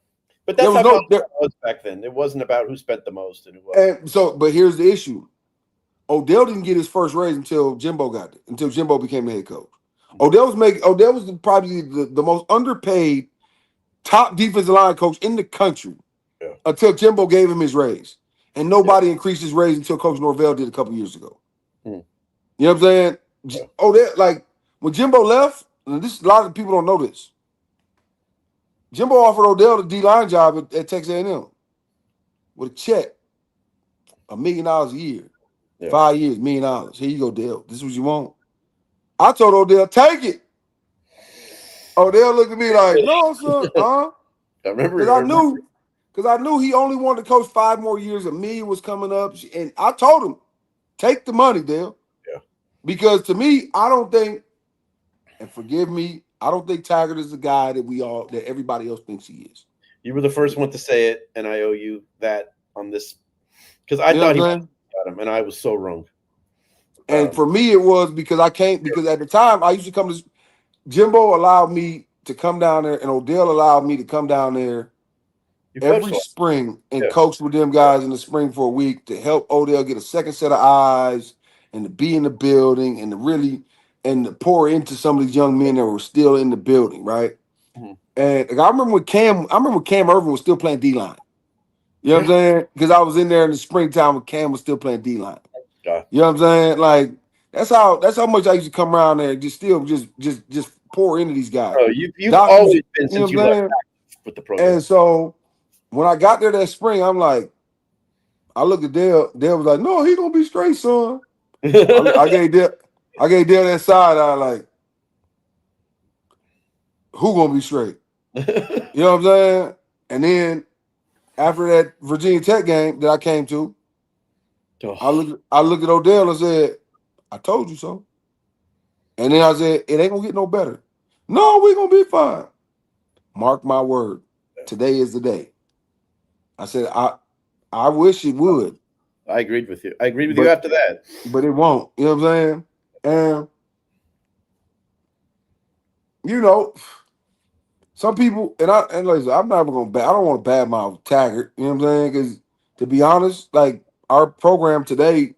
But there that's was how no college there, was back then. It wasn't about who spent the most and who wasn't. and so. But here's the issue: Odell didn't get his first raise until Jimbo got it. Until Jimbo became the head coach. Odell was probably the most underpaid top defensive line coach in the country Yeah. until Jimbo gave him his raise. And Yeah. nobody increased his raise until Coach Norvell did a couple years ago. Mhm. You know what I'm saying? Yeah. Odell, like when Jimbo left, and this a lot of people don't know this. Jimbo offered Odell the D-line job at Texas A&M with a check, $1 million a year, Yeah. 5 years, $1 million. Here you go, Dale. This is what you want. I told Odell, take it. Odell looked at me like, no, son, I remember. because I knew he only wanted to coach 5 more years. $1 million was coming up, and I told him, take the money, Dale. Yeah. Because to me, I don't think, and forgive me, I don't think Taggart is the guy that everybody else thinks he is. You were the first one to say it, and I owe you that on this because I You know thought what he I'm was saying? about him, and I was so wrong. And for me, it was because because at the time I used to come to Jimbo allowed me to come down there, and Odell allowed me to come down there You coached every a lot. spring and Yeah. coach with them guys in the spring for a week to help Odell get a second set of eyes and to be in the building and to pour into some of these young men that were still in the building, right? Mhm. And like, I remember when Cam Irvin was still playing D-line. You know what I'm Yeah. saying? Because I was in there in the springtime when Cam was still playing D-line. God. You know what I'm saying? Like that's how much I used to come around there, just pour into these guys. Oh, you've Doc always used, been you know since you what I'm left saying? with the program. And so when I got there that spring, I'm like, I looked at Dale. Dale was like, "No, he gonna be straight, son." I gave Dale that side eye, like, "Who gonna be straight?" You know what I'm saying? And then after that Virginia Tech game that I came to, Oh, I looked at Odell and said, "I told you so." And then I said, "It ain't gonna get no better." No, we gonna be fine. Mark my word. Today is the day. I said, I wish it would, I agreed with you. I agreed with you but after that. it won't. You know what I'm saying? And you know, some people and listen, I'm not even gonna I don't want to badmouth Taggart. You know what I'm saying? Because to be honest, like our program today,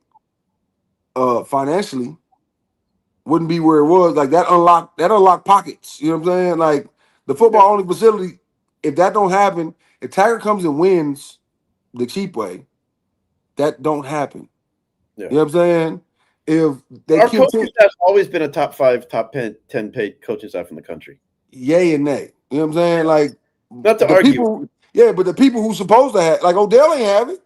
financially wouldn't be where it was. Like that unlocked pockets. You know what I'm saying? Like the Yeah. football only facility. If that don't happen, if Taggart comes and wins the cheap way, that don't happen. Yeah. You know what I'm saying? If they Our coaching continue, staff's always been a top 5, top 10 paid coaching staff in the country. yay and nay. You know what I'm saying? Like Not to the argue. people, yeah, but the people who supposed to have, like Odell ain't have it.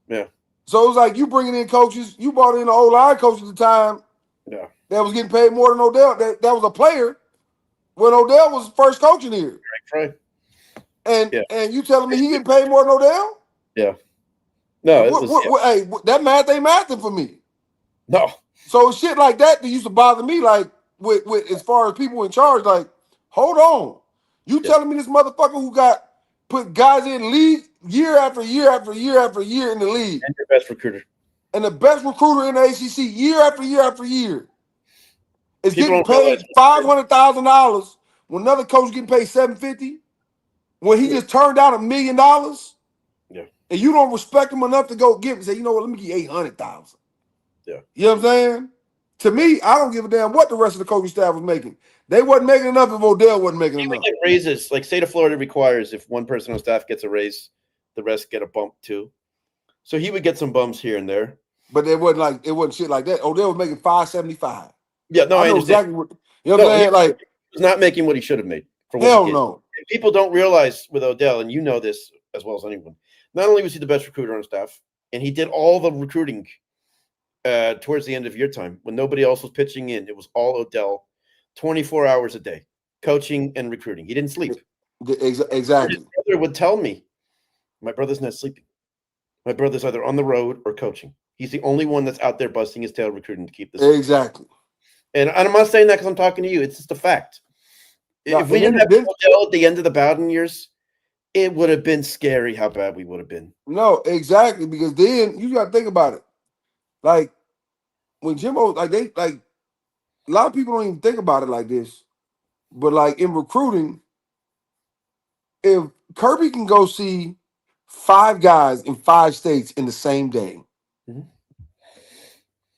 Yeah. So it's like you bringing in coaches, you brought in an old line coach at the time Yeah. that was getting paid more than Odell. That was a player when Odell was first coaching here. Right. And Yeah. you telling me he getting paid more than Odell? Yeah. No, it was Hey, that math ain't mathing for me. no. So shit like that used to bother me, like with as far as people in charge, like, hold on. You Yeah. telling me this motherfucker who got put guys in league year after year after year after year in the league, And your best recruiter. and the best recruiter in the ACC year after year after year is People getting don't realize paid $500,000 when another coach getting paid $750, when he yeah. just turned down $1 million, Yeah. and you don't respect him enough to go give and say, you know what, let me give you 800,000. Yeah. You know what I'm saying? To me, I don't give a damn what the rest of the coaching staff was making. They wasn't making enough if Odell wasn't making He would enough. get raises. Like state of Florida requires if one person on staff gets a raise, the rest get a bump too. So he would get some bumps here and there. But it wasn't shit like that. Odell was making $575. Yeah, no, I I know understand. exactly what you know what No, I'm he saying. Like, was not making what he should have made for what he hell did. no. And people don't realize with Odell, and you know this as well as anyone, not only was he the best recruiter on staff, and he did all the recruiting towards the end of your time when nobody else was pitching in. It was all Odell, 24 hours a day, coaching and recruiting. He didn't sleep. His Exactly. brother would tell me, my brother's not sleeping. My brother's either on the road or coaching. He's the only one that's out there busting his tail recruiting to keep this up. Exactly. And I'm not saying that because I'm talking to you. It's just a fact. Now, If we and didn't have then Odell at the end of the Bowden years, it would have been scary how bad we would have been. no, exactly, because then you gotta think about it. Like when Jimbo, like a lot of people don't even think about it like this. But like in recruiting, if Kirby can go see 5 guys in 5 states in the same day, Mhm.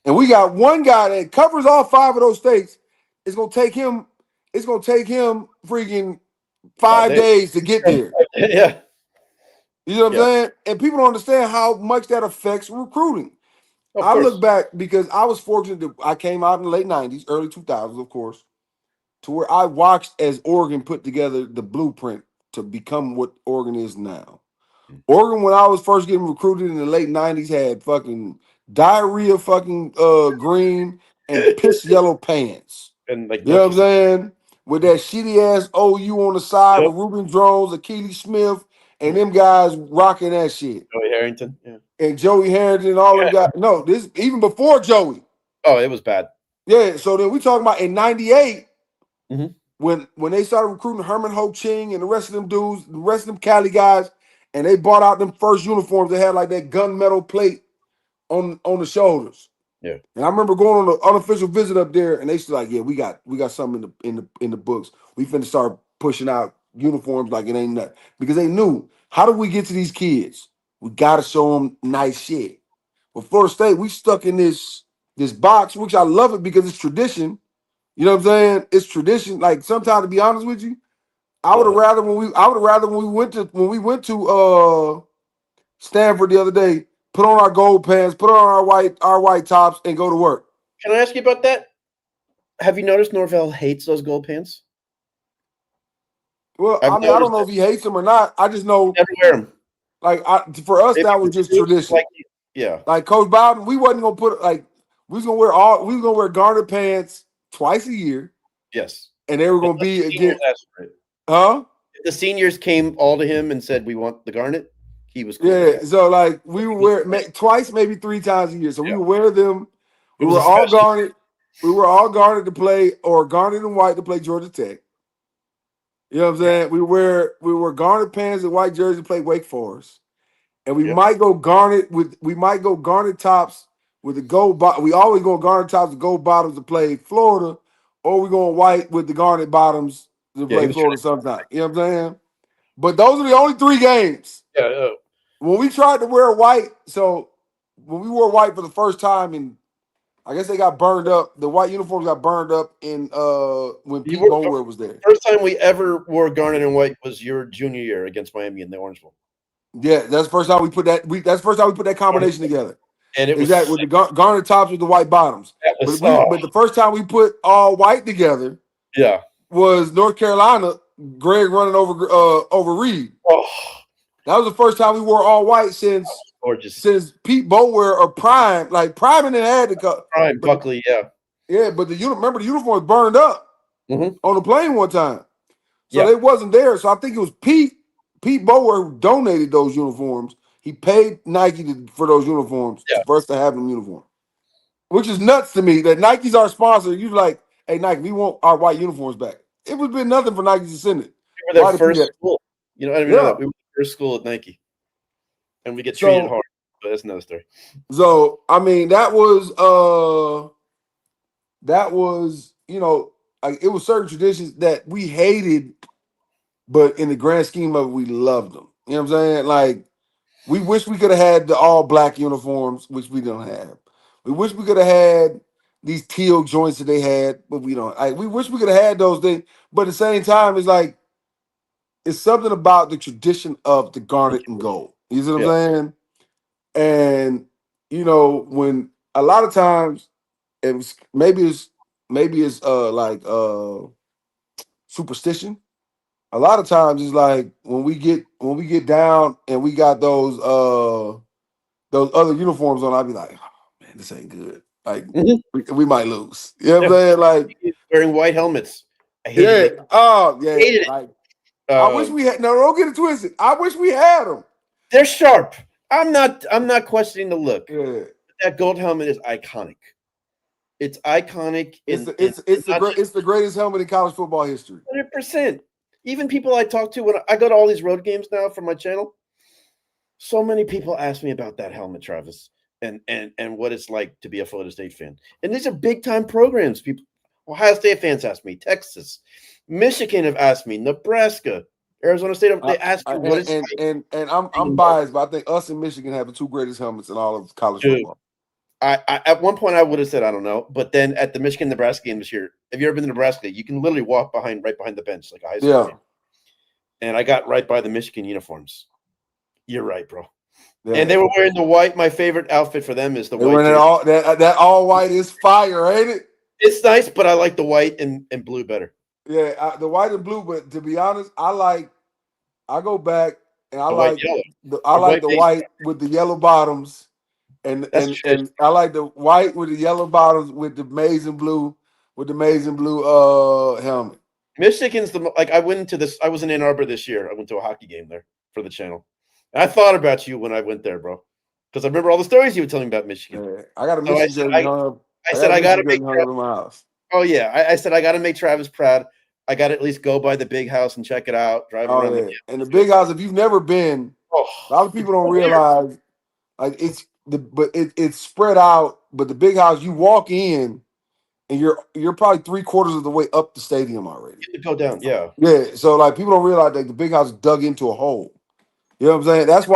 and we got one guy that covers all 5 of those states, it's gonna take him. It's gonna take him freaking 5 days. 5 days to get there. Yeah. You know what I'm Yeah. saying? And people don't understand how much that affects recruiting. Of I course. look back because I was fortunate that I came out in the late '90s, early 2000s, of course. to where I watched as Oregon put together the blueprint to become what Oregon is now. Oregon, when I was first getting recruited in the late '90s, had fucking diarrhea, fucking green and piss yellow pants. And like You know no what I'm saying? With that shitty ass OU on the side Yep. with Ruben Jones, Akili Smith, and them guys rocking that shit. Joey Harrington. Yeah. And Joey Harrington and all them guys. No, this even before Joey. Oh, it was bad. Yeah. So then we talking about in '98 Mhm. when they started recruiting Herman Ho Ching and the rest of them dudes, the rest of them Cali guys, and they bought out them first uniforms that had like that gunmetal plate on the shoulders. Yeah. And I remember going on an unofficial visit up there, and they said like, "Yeah, we got something in the books. We finna start pushing out uniforms like it ain't nothing." Because they knew, how do we get to these kids? We gotta show them nice shit. But Florida State, we stuck in this box, which I love it because it's tradition. You know what I'm saying? It's tradition. Like sometimes, to be honest with you, I would have Love it. rather when we went to Stanford the other day, put on our gold pants, put on our white tops, and go to work. Can I ask you about that? Have you noticed Norvell hates those gold pants? Well, I've I mean, I don't noticed know it. if he hates them or not. I just know, Never wear them. like, for us, Maybe that was the just troops tradition. like yeah. Like Coach Bowden, we wasn't gonna put like we was gonna wear garter pants twice a year, Yes. and they were gonna Unless be the seniors again, asked for it. huh? If the seniors came all to him and said, "We want the garnet," he was cool with Yeah. that. So like we He would was wear twice, maybe three times a year. So we yeah. would wear them. It We was were a all special. garnered. We were all garnered to play, or garnered and white to play Georgia Tech. You know what I'm Yeah. saying? We were garnered pants and white jerseys to play Wake Forest. And Yep. we might go garnet tops with the gold bottom. We always go garnet tops with gold bottoms to play Florida, or we going white with the garnet bottoms to Yeah. He play was Florida trying sometime. You know what I'm saying? But those are the only three games. to. Yeah. When we tried to wear white, so when we wore white for the first time, and I guess they got burned up. The white uniforms got burned up in when You Pete were, Boneware was there. first time we ever wore garnet and white was your junior year against Miami in the Orange Bowl. Yeah, that's the first time we put that. That's the first time we put that Orange combination Bowl. together. And it was Exactly with sick. the garnet tops with the white bottoms. That was But the first time we put all white together yeah. was North Carolina. Greg running over Reed. Oh, That was the first time we wore all white gorgeous. since Pete Bowyer or Prime. Like Prime and it had to cut. Prime But Buckley, yeah. yeah, but remember the uniforms burned up Hmm. on the plane one time. So Yeah. they wasn't there. So I think it was Pete Bowyer who donated those uniforms. He paid Nike for those uniforms Yeah. for us to have them uniform, which is nuts to me that Nike's our sponsor. You like, hey Nike, we want our white uniforms back. It would have been nothing for Nike to send it. We were Why their to do first that? school. You know, I didn't even know Yeah. that. We were the first school at Nike. And we get treated So hard. But that's another story. I mean that was like it was certain traditions that we hated, but in the grand scheme of it, we loved them. You know what I'm saying? Like we wish we could have had the all black uniforms, which we don't have. We wish we could have had these teal joints that they had, but we don't. We wish we could have had those things, but at the same time, it's like it's something about the tradition of the garnet and gold. You see what I'm Yeah. saying? And when a lot of times it was maybe it's like superstition. A lot of times it's like when we get down and we got those other uniforms on, I'd be like, oh man, this ain't good. Like Mhm. we might lose. You know what I'm Yeah. saying? Like, Wearing white helmets. I hated yeah, it. oh yeah. Hated it. Like I wish we had. No, don't get it twisted. I wish we had them. They're sharp. I'm not questioning the look. Yeah, That gold helmet is iconic. It's iconic it's in the it's it's the not great just it's the greatest helmet in college football history. 100%. Even people I talk to when I go to all these road games now for my channel, so many people ask me about that helmet, Travis, and what it's like to be a Florida State fan. And these are big time programs. People, Ohio State fans ask me, Texas, Michigan have asked me, Nebraska, Arizona State. They ask you what it's like. And I'm being I'm a Mug. biased, but I think us and Michigan have the two greatest helmets in all of college Dude, football. I at one point I would have said I don't know, but then at the Michigan Nebraska game this year, have you ever been to Nebraska? You can literally walk right behind the bench like a high school Yeah, game. And I got right by the Michigan uniforms. You're right, bro. And yeah. they were wearing the white. My favorite outfit for them is the They white went in jersey. all that all white is fire, ain't it? It's nice, but I like the white and blue better. Yeah, the white and blue. But to be honest, I go back and The white yellow I or like white the base. white with the yellow bottoms, That's tradition. and I like the white with the yellow bottoms with the maize and blue helmet. Michigan's like I went into this. I was in Ann Arbor this year. I went to a hockey game there for the channel. And I thought about you when I went there, bro, because I remember all the stories you were telling me about Michigan. Yeah, I got a So Michigan jersey hung up. I I said got a I got Michigan to make. jersey hung up in my house. Oh yeah, I said I got to make Travis proud. I got to at least go by the big house and check it out. Drive Oh around the yeah, and the campus. big house. If you've never been, Oh, a lot of it's people don't so weird. realize like it's spread out. But the big house, you walk in and you're probably 3/4 of the way up the stadium already. You could go down. Yeah, Yeah, so like people don't realize that the big house dug into a hole. You know what I'm saying? That's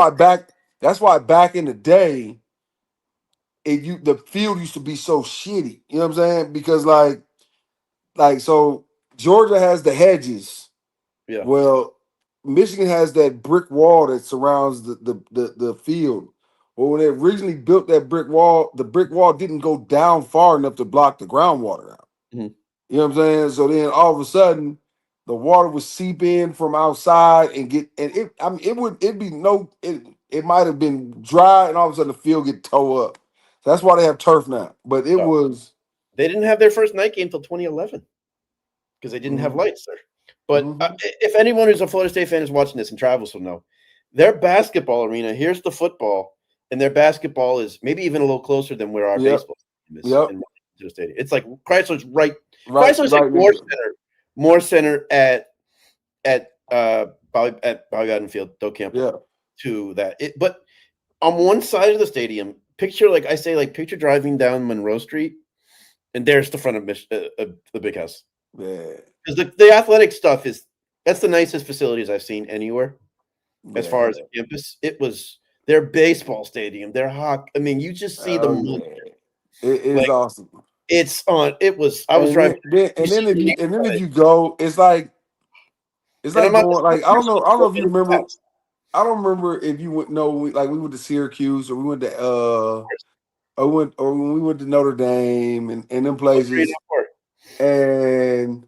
why back in the day, the field used to be so shitty. You know what I'm saying? Because so Georgia has the hedges. yeah. Well, Michigan has that brick wall that surrounds the field. Well, when they originally built that brick wall, the brick wall didn't go down far enough to block the groundwater out. Mhm. You know what I'm saying? So then all of a sudden, the water would seep in from outside and it. I mean, it'd be it might have been dry and all of a sudden the field get towed up. So that's why they have turf now. But it Yeah. was. They didn't have their first night game until 2011 because they didn't have Mhm, lights there. But mhm. if anyone who's a Florida State fan is watching this and travels will know, their basketball arena, here's the football, and their basketball is maybe even a little closer than where our Yep, baseball stadium is yep. in the stadium. It's like Chrysler's right. Right, Chrysler's like right next to it. more center at Bobby Garden Field, Do Campo, Yeah. to that. But on one side of the stadium, picture like I say, like picture driving down Monroe Street, and there's the front of the big house. Yeah. Because the athletic stuff is that's the nicest facilities I've seen anywhere as far as Yeah. a campus. It was their baseball stadium, their hockey. I mean, you just see the Oh money. yeah. It is Like awesome. it's on. It was. I was And driving. You see the and name then if play, you go, it's and like I'm not. going like I don't know if you In the remember. past. I don't remember if you went no we went to Syracuse or we went to or when we went to Notre Dame and them Oh, 3 and places 4. and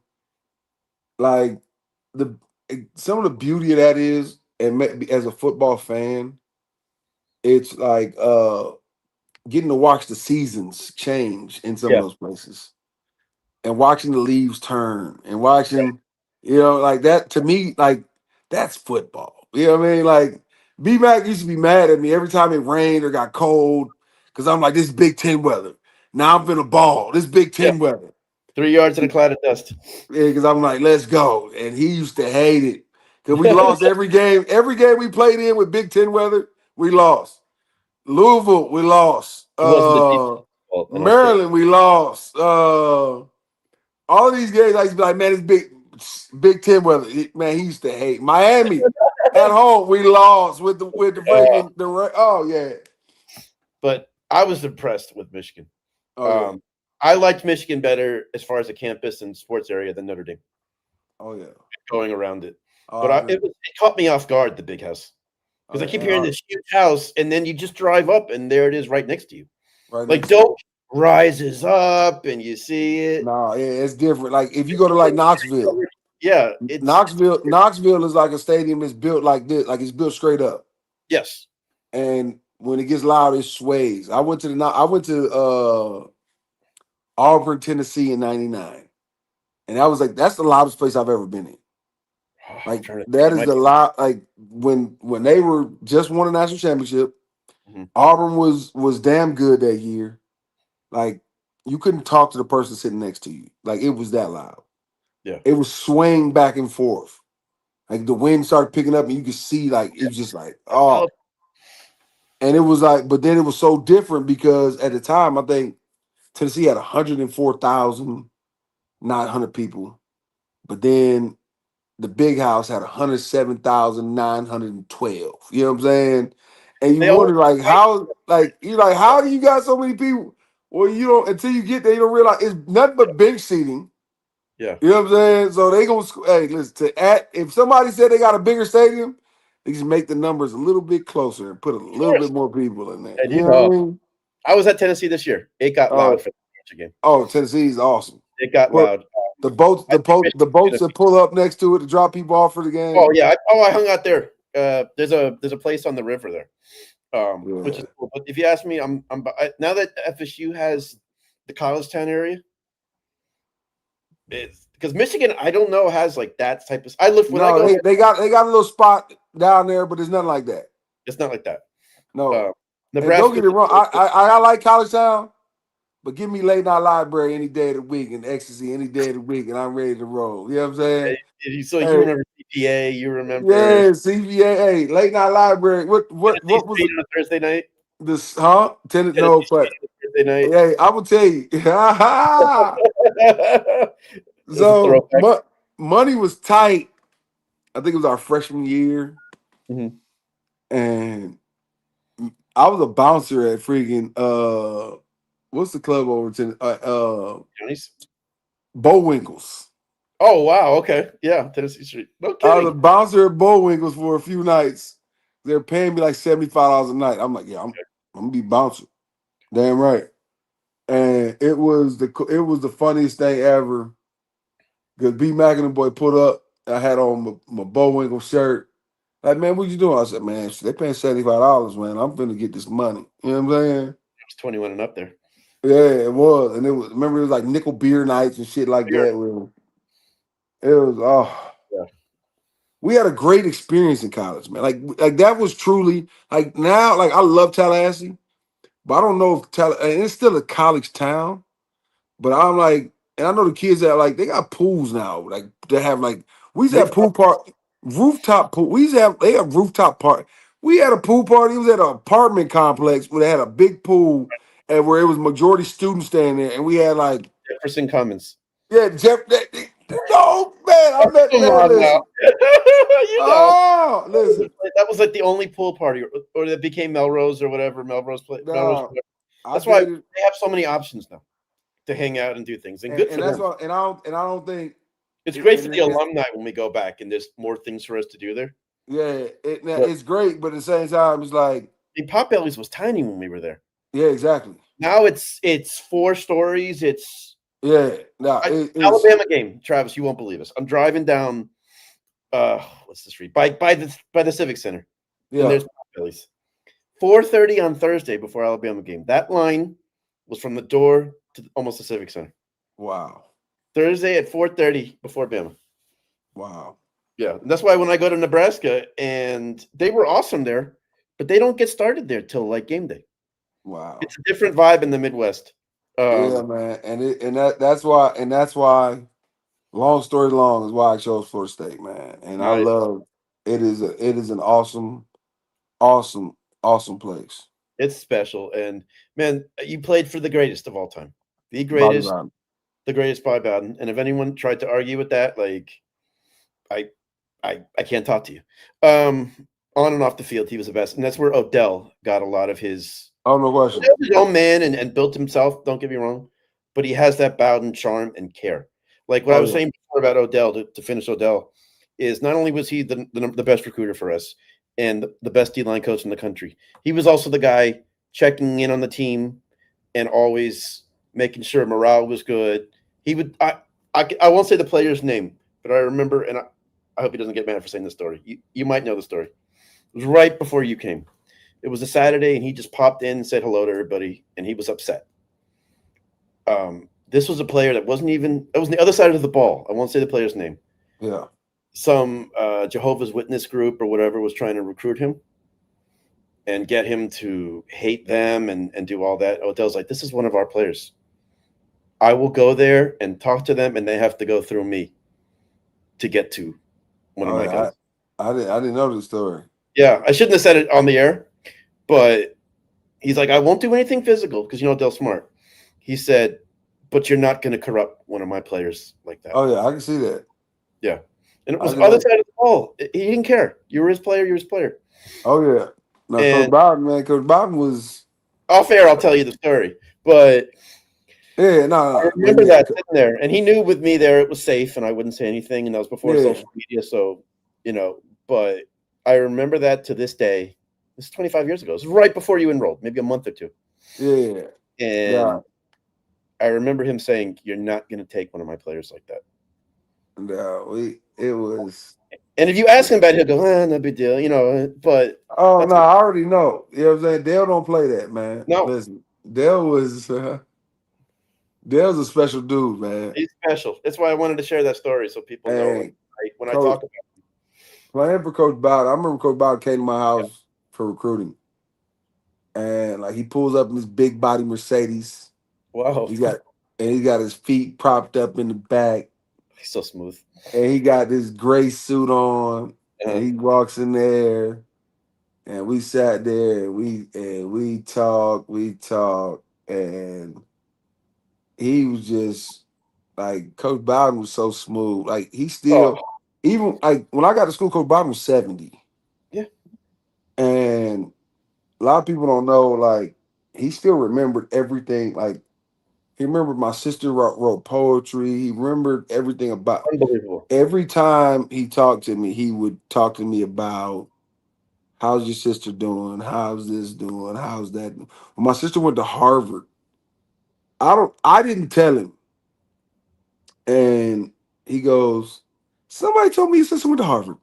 like the some of the beauty of that is as a football fan, it's like getting to watch the seasons change in some of Yeah, those places and watching the leaves turn and watching, like that to me, like that's football. You know what I mean? Like B Mac used to be mad at me every time it rained or got cold because I'm like, this is Big Ten weather. Now I'm finna ball. This Big yeah. Ten weather. 3 yards in a cloud of dust. Yeah, because I'm like, let's go. And he used to hate it. Because we lost every game. Every game we played in with Big Ten weather, we lost. Louisville, we lost. It wasn't the defense fault. I don't care. Maryland, we lost. All of these games, I used to be like, man, it's Big Ten weather. Man, he used to hate Miami at home. We lost with the Uh, freaking oh yeah, but I was impressed with Michigan. oh yeah, Um, I liked Michigan better as far as the campus and sports area than Notre Dame oh yeah. going around it. Oh, But I agree. it caught me off guard, the big house, Oh because I yeah, keep hearing this huge house, and then you just drive up, and there it is right next to you. right Like next to it. Doak rises up, and you see it. No, yeah, it's different. Like if you go to like Knoxville, Yeah, it's Knoxville is like a stadium that's built like this, like it's built straight up. yes, And when it gets loud, it sways. I went to Auburn, Tennessee in '99. And that was like that's the loudest place I've ever been in. I'm Like trying to think. that It is might the loud like when they were just won a national championship, be. Auburn was damn good that year. Like you couldn't talk to the person sitting next to you. Like it was that loud. Yeah. It was swaying back and forth. Like the wind started picking up and you could see like it was just like, oh. And it was like, but then it was so different because at the time I think Tennessee had 104,900 people. But then the big house had 107,912. You know what I'm saying? And you They always wonder like fight. how do you got so many people? Well, you don't until you get there, you don't realize it's nothing but bench seating. Yeah. You know what I'm saying? So they gonna hey, listen if somebody said they got a bigger stadium, they just make the numbers a little bit closer and put a Of little course. bit more people in there. And You know what I mean? I was at Tennessee this year. It got loud Oh, for the Georgia game. oh, Tennessee's awesome. It got But loud. I think the Michigan's boats gonna. that pull up next to it to drop people off for the Oh game. yeah. I hung out there. There's a place on the river there, which Yeah. is cool. But if you ask me, now that FSU has the college town area, it's because Michigan, I don't know, has like that type of. I live when I No, go there. they got a little spot down there, but it's nothing like that. It's not like that. No. Uh, And don't Nebraska. get it wrong, I like College Town, but give me late night library any day of the week and ecstasy any day of the week, and I'm ready to roll. You know what I'm saying? So you Hey, remember CPA? You remember yeah, CVA, hey, late night librriberry. Tennessee What was State on a Thursday night? this? Huh? Tenant? No, Tennessee but State on a Thursday night. hey, I will tell you. That's a So throwback. money was tight. I think it was our freshman year, Mhm. and I was a bouncer at freaking what's the club over to Johnny's. Bowwinkles. Oh wow. Okay. Yeah. Tennessee Street. No I was a kidding. bouncer at Bowwinkles for a few nights. They're paying me like $75 a night. I'm like, yeah, I'm gonna be bouncer. Damn right. And it was the funniest thing ever. Because B Mac and the boy put up. I had on my Bowwinkle shirt. Like, man, what you doing? I said, man, they paying $75, man. I'm finna get this money. You know what I'm saying? I was 21 and up there. Yeah, it was. And it was, remember, it was like nickel beer nights and shit like Beer. that. It was, oh, Yeah. we had a great experience in college, man. Like that was truly, like now, like I love Tallahassee, but I don't know if and it's still a college town, but I'm like, and I know the kids that like, they got pools now, like they have like, we used to have Rooftop. pool part, rooftop pool. They have rooftop part. We had a pool party. It was at an apartment complex where they had a big pool and where it was majority students staying there. And we had like, Jefferson Commons. yeah, no, man, I Oh, met, come man, on now. listen. You know. Oh, listen. That was like the only pool party, or that became Melrose or whatever. Melrose. No, I That's why dated, they have so many options now to hang out and do things, and good and for that's them. why, and I don't think, It's great for and the alumni when we go back, and there's more things for us to do there. yeah, But it's great, but at the same time, it's like, the Potbellies was tiny when we were there. yeah, exactly, Now it's 4 stories. It's yeah, no, it's Alabama game, Travis. You won't believe us. I'm driving down what's the street by the Civic Center, and yeah, there's Potbellies. 4:30 on Thursday before Alabama game. That line was from the door to almost the Civic Center. wow, Thursday at 4:30 before Bama. wow, Yeah, and that's why when I go to Nebraska, and they were awesome there, but they don't get started there till like game day. wow, It's a different vibe in the Midwest. yeah, Um, man, that's why. Long story long is why I chose Florida State, man, and I nice. love it is an awesome, awesome, awesome place. It's special, and man, you played for the greatest of all time, the Bobby greatest, Bowden. the greatest by Bowden. And if anyone tried to argue with that, like I, I can't talk to you. Um, on and off the field, he was the best, and that's where Odell got a lot of his. Oh, no question. Odell's his own man and built himself. Don't get me wrong, but he has that Bowden charm and care. Like what I Oh was yeah, saying before about Odell to finish Odell is not only was he the best recruiter for us and the best D line coach in the country, he was also the guy checking in on the team and always making sure morale was good. He would I won't say the player's name, but I remember, and I hope he doesn't get mad for saying the story. You might know the story. It was right before you came. It was a Saturday, and he just popped in and said hello to everybody, and he was upset. This was a player that wasn't even that was on the other side of the ball. I won't say the player's name. yeah. Some Jehovah's Witness group or whatever was trying to recruit him and get him to hate them and do all that. Odell's like, this is one of our players. I will go there and talk to them, and they have to go through me to get to one of Oh my yeah. guys. I didn't know the story. Yeah, I shouldn't have said it on the air, but he's like, I won't do anything physical because Odell's smart. He said, but you're not going to corrupt one of my players like that. Oh yeah, I can see that. Yeah. And it I was can. other side of the ball. He didn't care. You were his player. You were his player. Oh yeah. No, Coach And Bowden, man. Coach Bowden was. off air, I'll tell you the story. But Yeah, I no, but remember that sitting there, and he knew with me there it was safe, and I wouldn't say anything. And that was before yeah, social media, so But I remember that to this day. This is 25 years ago. This is right before you enrolled, maybe a month or two. yeah, yeah. And I remember him saying, "You're not going to take one of my players like that." No, it was. And if you ask him about it, he'll go, no big deal, but Oh that's no, I already know. You know what I'm saying? Dale don't play that, man. no, Listen, Dale was Dale's a special dude, man. he's special. That's why I wanted to share that story so people know And when I Coach talk about playing for Coach Bowden, I remember Coach Bowden came to my house for recruiting, and like he pulls up in this big body Mercedes. wow, He got and he got his feet propped up in the back, he's so smooth. and he got this gray suit on, and Uh, he walks in there, and we sat there, and we talked, and he was just like Coach Bowden was so smooth. Like he oh, still, even like when I got to school, Coach Bowden was 70, yeah, and a lot of people don't know. Like he still remembered everything. Like he remembered my sister wrote poetry. He remembered everything about. unbelievable. Every time he talked to me, he would talk to me about how's your sister doing, how's this doing, how's that. When my sister went to Harvard, I didn't tell him. And he goes, somebody told me your sister went to Harvard.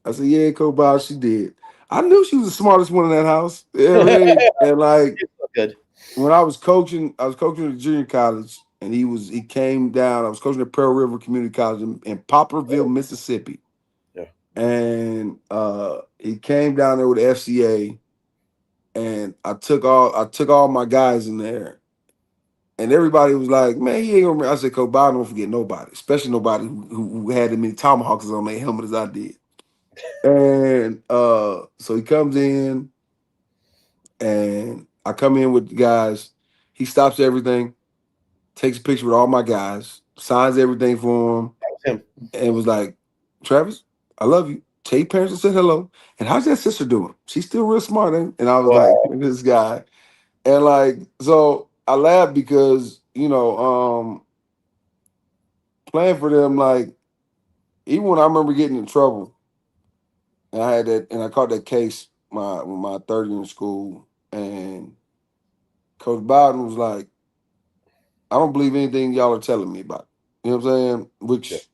I said, yeah, Coach Bob, she did. I knew she was the smartest one in that house. You know what I mean? And like He's so good. when I was coaching at junior college, and he came down. I was coaching at Pearl River Community College in Poplarville, Mississippi. Yeah, And he came down there with the FCA, and I took all my guys in there. And everybody was like, man, he ain't gonna. I said, Coach Bob don't forget nobody, especially nobody who had as many tomahawks on their helmet as I did. And so he comes in, and I come in with the guys. He stops everything, takes a picture with all my guys, signs everything for him, that was him. and was like, Travis, I love you. Tell your parents I said hello. And how's that sister doing? She's still real smart, ain't? And I was like, Wow. look at this guy. And like, so I laughed because, playing for them, like, even when I remember getting in trouble, and I had that, and I caught that case my third year in school, and Coach Bowden was like, I don't believe anything y'all are telling me about. You know what I'm saying? Yeah. Which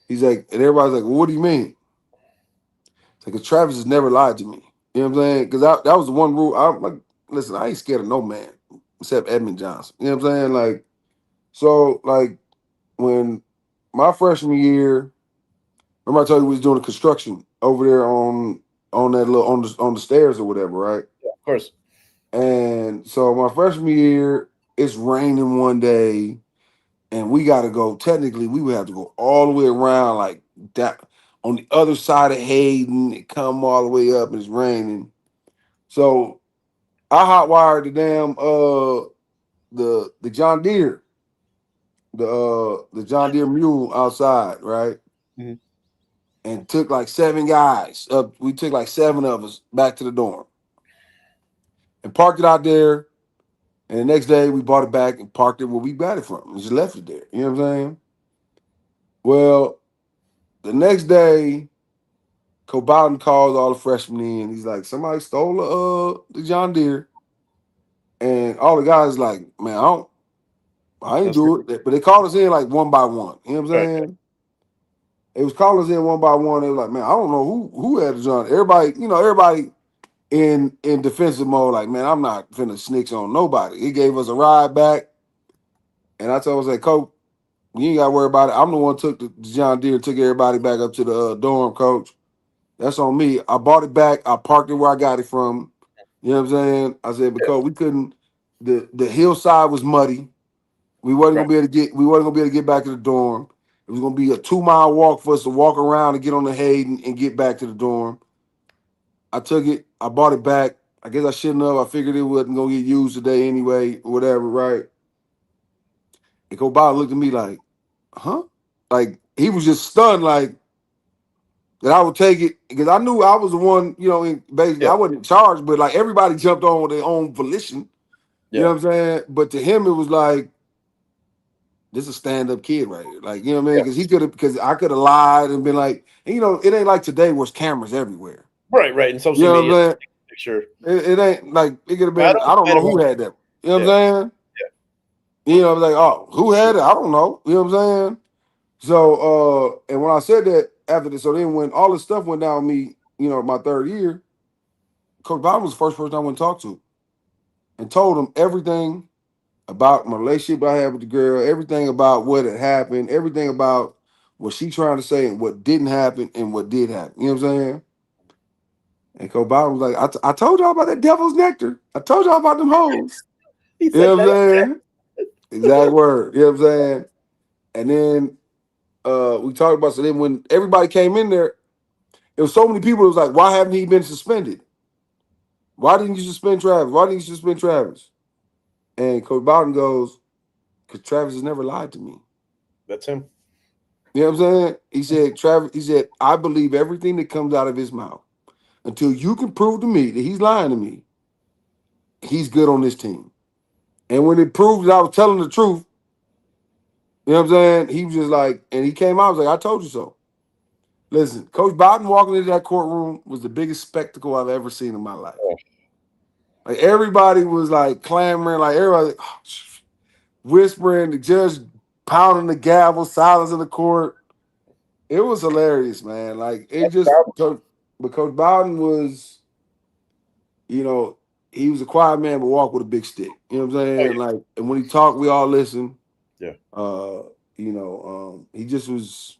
he's like, and everybody's like, well, what do you mean? It's like, 'cause Travis has never lied to me. You know what I'm saying? Because that was the one rule. I'm like, listen, I ain't scared of no man except Edmund Johnson. You know what I'm saying? Like, so like when my freshman year, remember I told you we was doing the construction over there on that little on the stairs or whatever, right? Yeah, of course. And so my freshman year, it's raining one day, and we got to go. Technically, we would have to go all the way around like that on the other side of Hayden and come all the way up. And it's raining, so I hot wired the damn the John Deere the John Deere mule outside, right? Mhm. And took like seven guys up. We took like seven of us back to the dorm and parked it out there. And the next day we bought it back and parked it where we got it from and just left it there. You know what I'm saying? Well, the next day, Coach Bowden calls all the freshmen in. He's like, somebody stole the John Deere. And all the guys like, man, I ain't That's great. do it. But they called us in like one by one. You know what I'm Right. saying? It was calling us in one by one. They was like, man, I don't know who had the John. Everybody, everybody in defensive mode, like, man, I'm not finna snitch on nobody. He gave us a ride back, and I told him, I said, Coach, you ain't gotta worry about it. I'm the one who took the John Deere, took everybody back up to the dorm, Coach. That's on me. I bought it back. I parked it where I got it from. You know what I'm saying? I said, Yeah. because we couldn't. The hillside was muddy. Right. We wasn't gonna be able to get back to the dorm. It was gonna be a 2 mile walk for us to walk around and get on the Hayden and get back to the dorm. I took it, I bought it back. I guess I shouldn't have. I figured it wasn't gonna get used today anyway, or whatever, right? And go by and looked at me like, huh? Like he was just stunned, like that I would take it because I knew I was the one, basically Yeah. I wasn't in charge, but like everybody jumped on with their own volition. You know Yeah. what I'm saying? But to him, it was like, this is a stand-up kid right here. Like, you know what I mean? Yeah. Because I could have lied and been like, and, it ain't like today where it's cameras everywhere. Right. Right. And You social know media, what I'm saying? picture. It ain't like it could have I been, don't I don't plan know around. who had that. You know what Yeah. I'm saying? Yeah. Like, oh, who had it? I don't know. You know what I'm saying? So, and when I said that after this, so then when all this stuff went down with me, my third year, Coach Bowden was the first person I went and talked to and told him everything about my relationship I had with the girl, everything about what had happened, everything about what she trying to say and what didn't happen and what did happen. You know what I'm saying? And Coach Bowden was like, I told y'all about that devil's nectar. I told y'all about them hoes. He You said know what I'm that. saying? Exact word. You know what I'm saying? And then we talked about, so then when everybody came in there, it was so many people. It was like, why haven't he been suspended? Why didn't you suspend Travis? Why didn't you suspend Travis? And Coach Bowden goes, because Travis has never lied to me. That's him. You know what I'm saying? He said, Travis, he said, I believe everything that comes out of his mouth. Until you can prove to me that he's lying to me, he's good on this team. And when it proved that I was telling the truth, you know what I'm saying? He was just like, and he came out, I was like, I told you so. Listen, Coach Bowden walking into that courtroom was the biggest spectacle I've ever seen in my life. Oh, Like everybody was like clamoring, like everybody like, whispering, the judge pounding the gavel, silence in the court. It was hilarious, man. Like it just, but Coach Bowden was, you know, he was a quiet man but walked with a big stick. You know what I'm oh saying? Like, and when he talked, we all listened. yeah, Uh, he just was.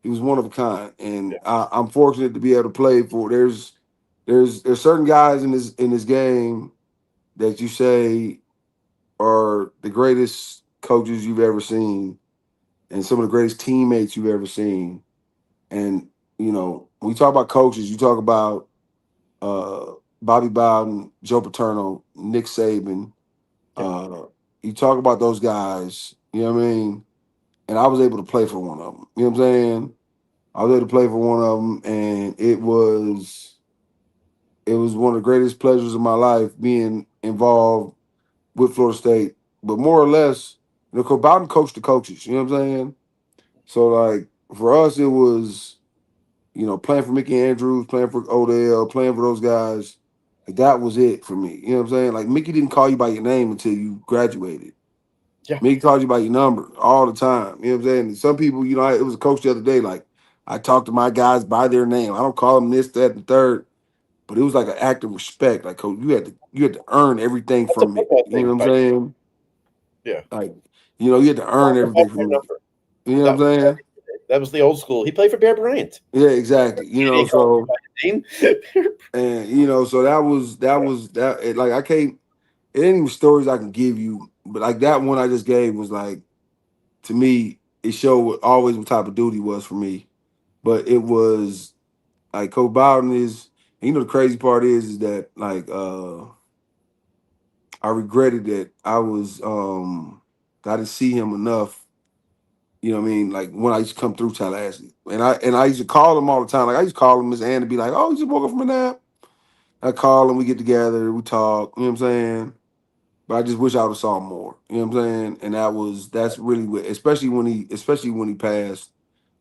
He was one of a kind, and I'm fortunate to be able to play for. There's certain guys in this game that you say are the greatest coaches you've ever seen, and some of the greatest teammates you've ever seen. And when you talk about coaches, you talk about uh, Bobby Bowden, Joe Paterno, Nick Saban. yeah, Uh, you talk about those guys. You know what I mean? And I was able to play for one of them. You know what I'm saying? I was able to play for one of them, and it was one of the greatest pleasures of my life being involved with Florida State. But more or less, Coach Bowden coached the coaches. You know what I'm saying? So like for us, it was playing for Mickey Andrews, playing for Odell, playing for those guys. Like that was it for me. You know what I'm saying? Like Mickey didn't call you by your name until you graduated. yeah. Mickey called you by your number all the time. You know what I'm saying? And some people, it was a coach the other day. Like I talk to my guys by their name. I don't call them this, that, and the third. But it was like an act of respect. Like coach, you had to earn everything That's a from me. football You know thing, what I'm by saying? yeah. Like, you had to earn everything from me. Number. You know That what I'm saying? that was the old school. He played for Bear Bryant. Yeah, exactly. He didn't call So him by his name. and so that like I can't. It ain't even stories I can give you, but like that one I just gave was like to me, it showed always what type of duty was for me. But it was like Coach Bowden is. The crazy part is that like I regretted that I didn't see him enough. You know what I mean? Like when I used to come through Tallahassee, and I used to call him all the time. Like I used to call him Miss Ann to be like, "Oh, you just woke up from a nap." I call him, we get together, we talk. You know what I'm saying? But I just wish I would have saw him more. You know what I'm saying? And that's really what, especially when he passed.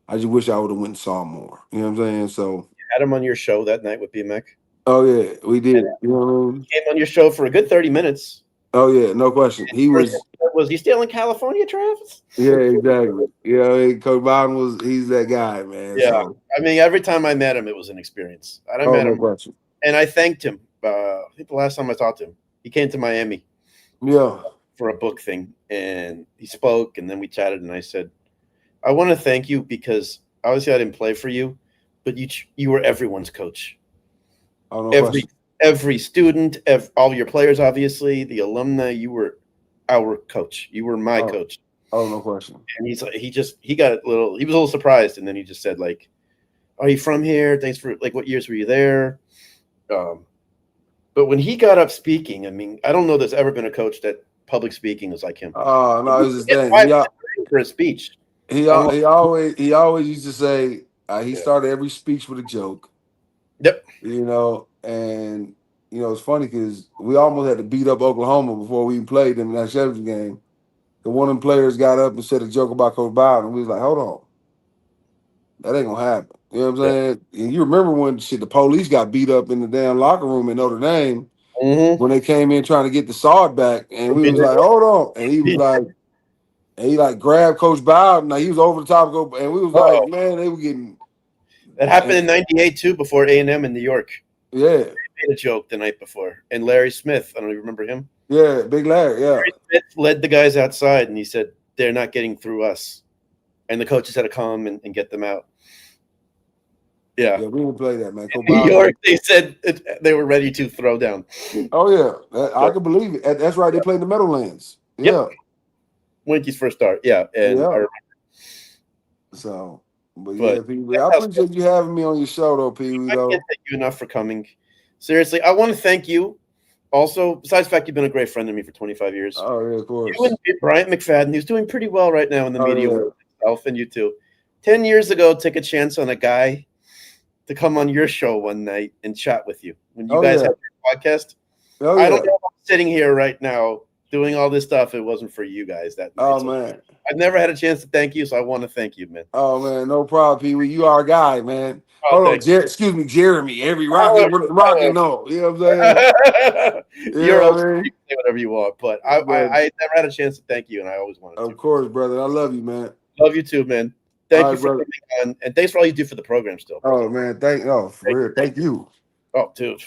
I just wish I would have went and saw him more. You know what I'm saying? So, Had him on your show that night with BMX. oh yeah, we And did. You know what I mean? he came on your show for a good 30 minutes. Oh yeah, no question. He First was. was he still in California, Travis? Yeah, exactly. Coach Biden he's that guy, man. Yeah. So, I mean, every time I met him, it was an experience. I oh met no him, question. and I thanked him. I think the last time I talked to him, he came to Miami Yeah. for a book thing, and he spoke, and then we chatted, and I said, I want to thank you because obviously I didn't play for you, but you were everyone's coach. Oh no Every question. every student, all your players, obviously the alumni, you were our coach. You were my Oh, coach. oh no question. And he's like, he got a little, he was a little surprised, and then he just said like, "Are you from here? Thanks for like, what years were you there?" Um, but when he got up speaking, I mean, I don't know there's ever been a coach that public speaking was like him. Oh He no, it's his gets thing. 5 minutes for a speech. Unlike, He always used to say he yeah. started every speech with a joke. Yep. And it's funny because we almost had to beat up Oklahoma before we even played them in that championship game. The one of them players got up and said a joke about Coach Bowden. We was like, hold on, that ain't gonna happen. You know what I'm Yeah. saying? And you remember when the police got beat up in the damn locker room in Notre Dame Mm-hmm. when they came in trying to get the sword back, and we was like, hold on, and he was like, And he like grabbed Coach Bowden. Like he was over the top of Coach, and we was like, Uh-oh. man, they were getting. That happened in '98 too, before A&M in New York. Yeah, They made a joke the night before, and Larry Smith. I don't even remember him. yeah, Big Larry. Yeah, Larry Smith led the guys outside, and he said, "They're not getting through us," and the coaches had to come and get them out. Yeah, yeah, we didn't play that, man. Coach New Bowden. York, they said they were ready to throw down. Oh yeah, I can believe it. That's right. They played in the Meadowlands. Yeah, Yep. Winky's first start. Yeah, and yeah. So, but yeah, but Pee Wee, I appreciate you having me on your show, though, Pee Wee. I Though. can't thank you enough for coming. Seriously, I want to thank you. Also, besides the fact you've been a great friend to me for 25 years, Oh yeah, of course. you and Bryant McFadden, who's doing pretty well right now in the Oh, media yeah. world himself, and you too. 10 years ago, took a chance on a guy to come on your show one night and chat with you when you guys yeah. had your podcast. Oh I yeah. don't know if I'm sitting here right now doing all this stuff. It wasn't for you guys that night. Oh So man. I've never had a chance to thank you, so I want to thank you, man. Oh man, no problem, Pee Wee. You our guy, man. Oh, Hold on, thank you. excuse me, Jeremy. Every rocket, no. You know what I'm saying? You're Yeah, okay. I You mean, can say whatever you want, but but I never had a chance to thank you, and I always wanted of to. course, brother. I love you, man. Love you too, man. All Thank right, you for brother. coming on, and thanks for all you do for the program still, bro. Oh man, for real. Thank you. Oh, dude,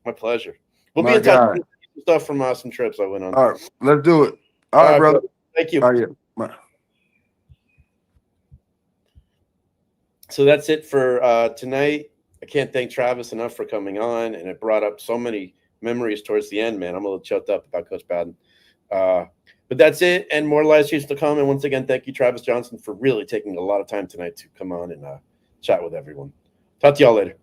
my pleasure. We'll be My in touch God. with some stuff from some trips I went on. All right, let's do it. All right, brother. Thank you. All right, yeah. Bye. So that's it for tonight. I can't thank Travis enough for coming on, and it brought up so many memories towards the end, man. I'm a little choked up about Coach Bowden. But that's it, and more live streams to come. And once again, thank you, Travis Johnson, for really taking a lot of time tonight to come on and chat with everyone. Talk to y'all later.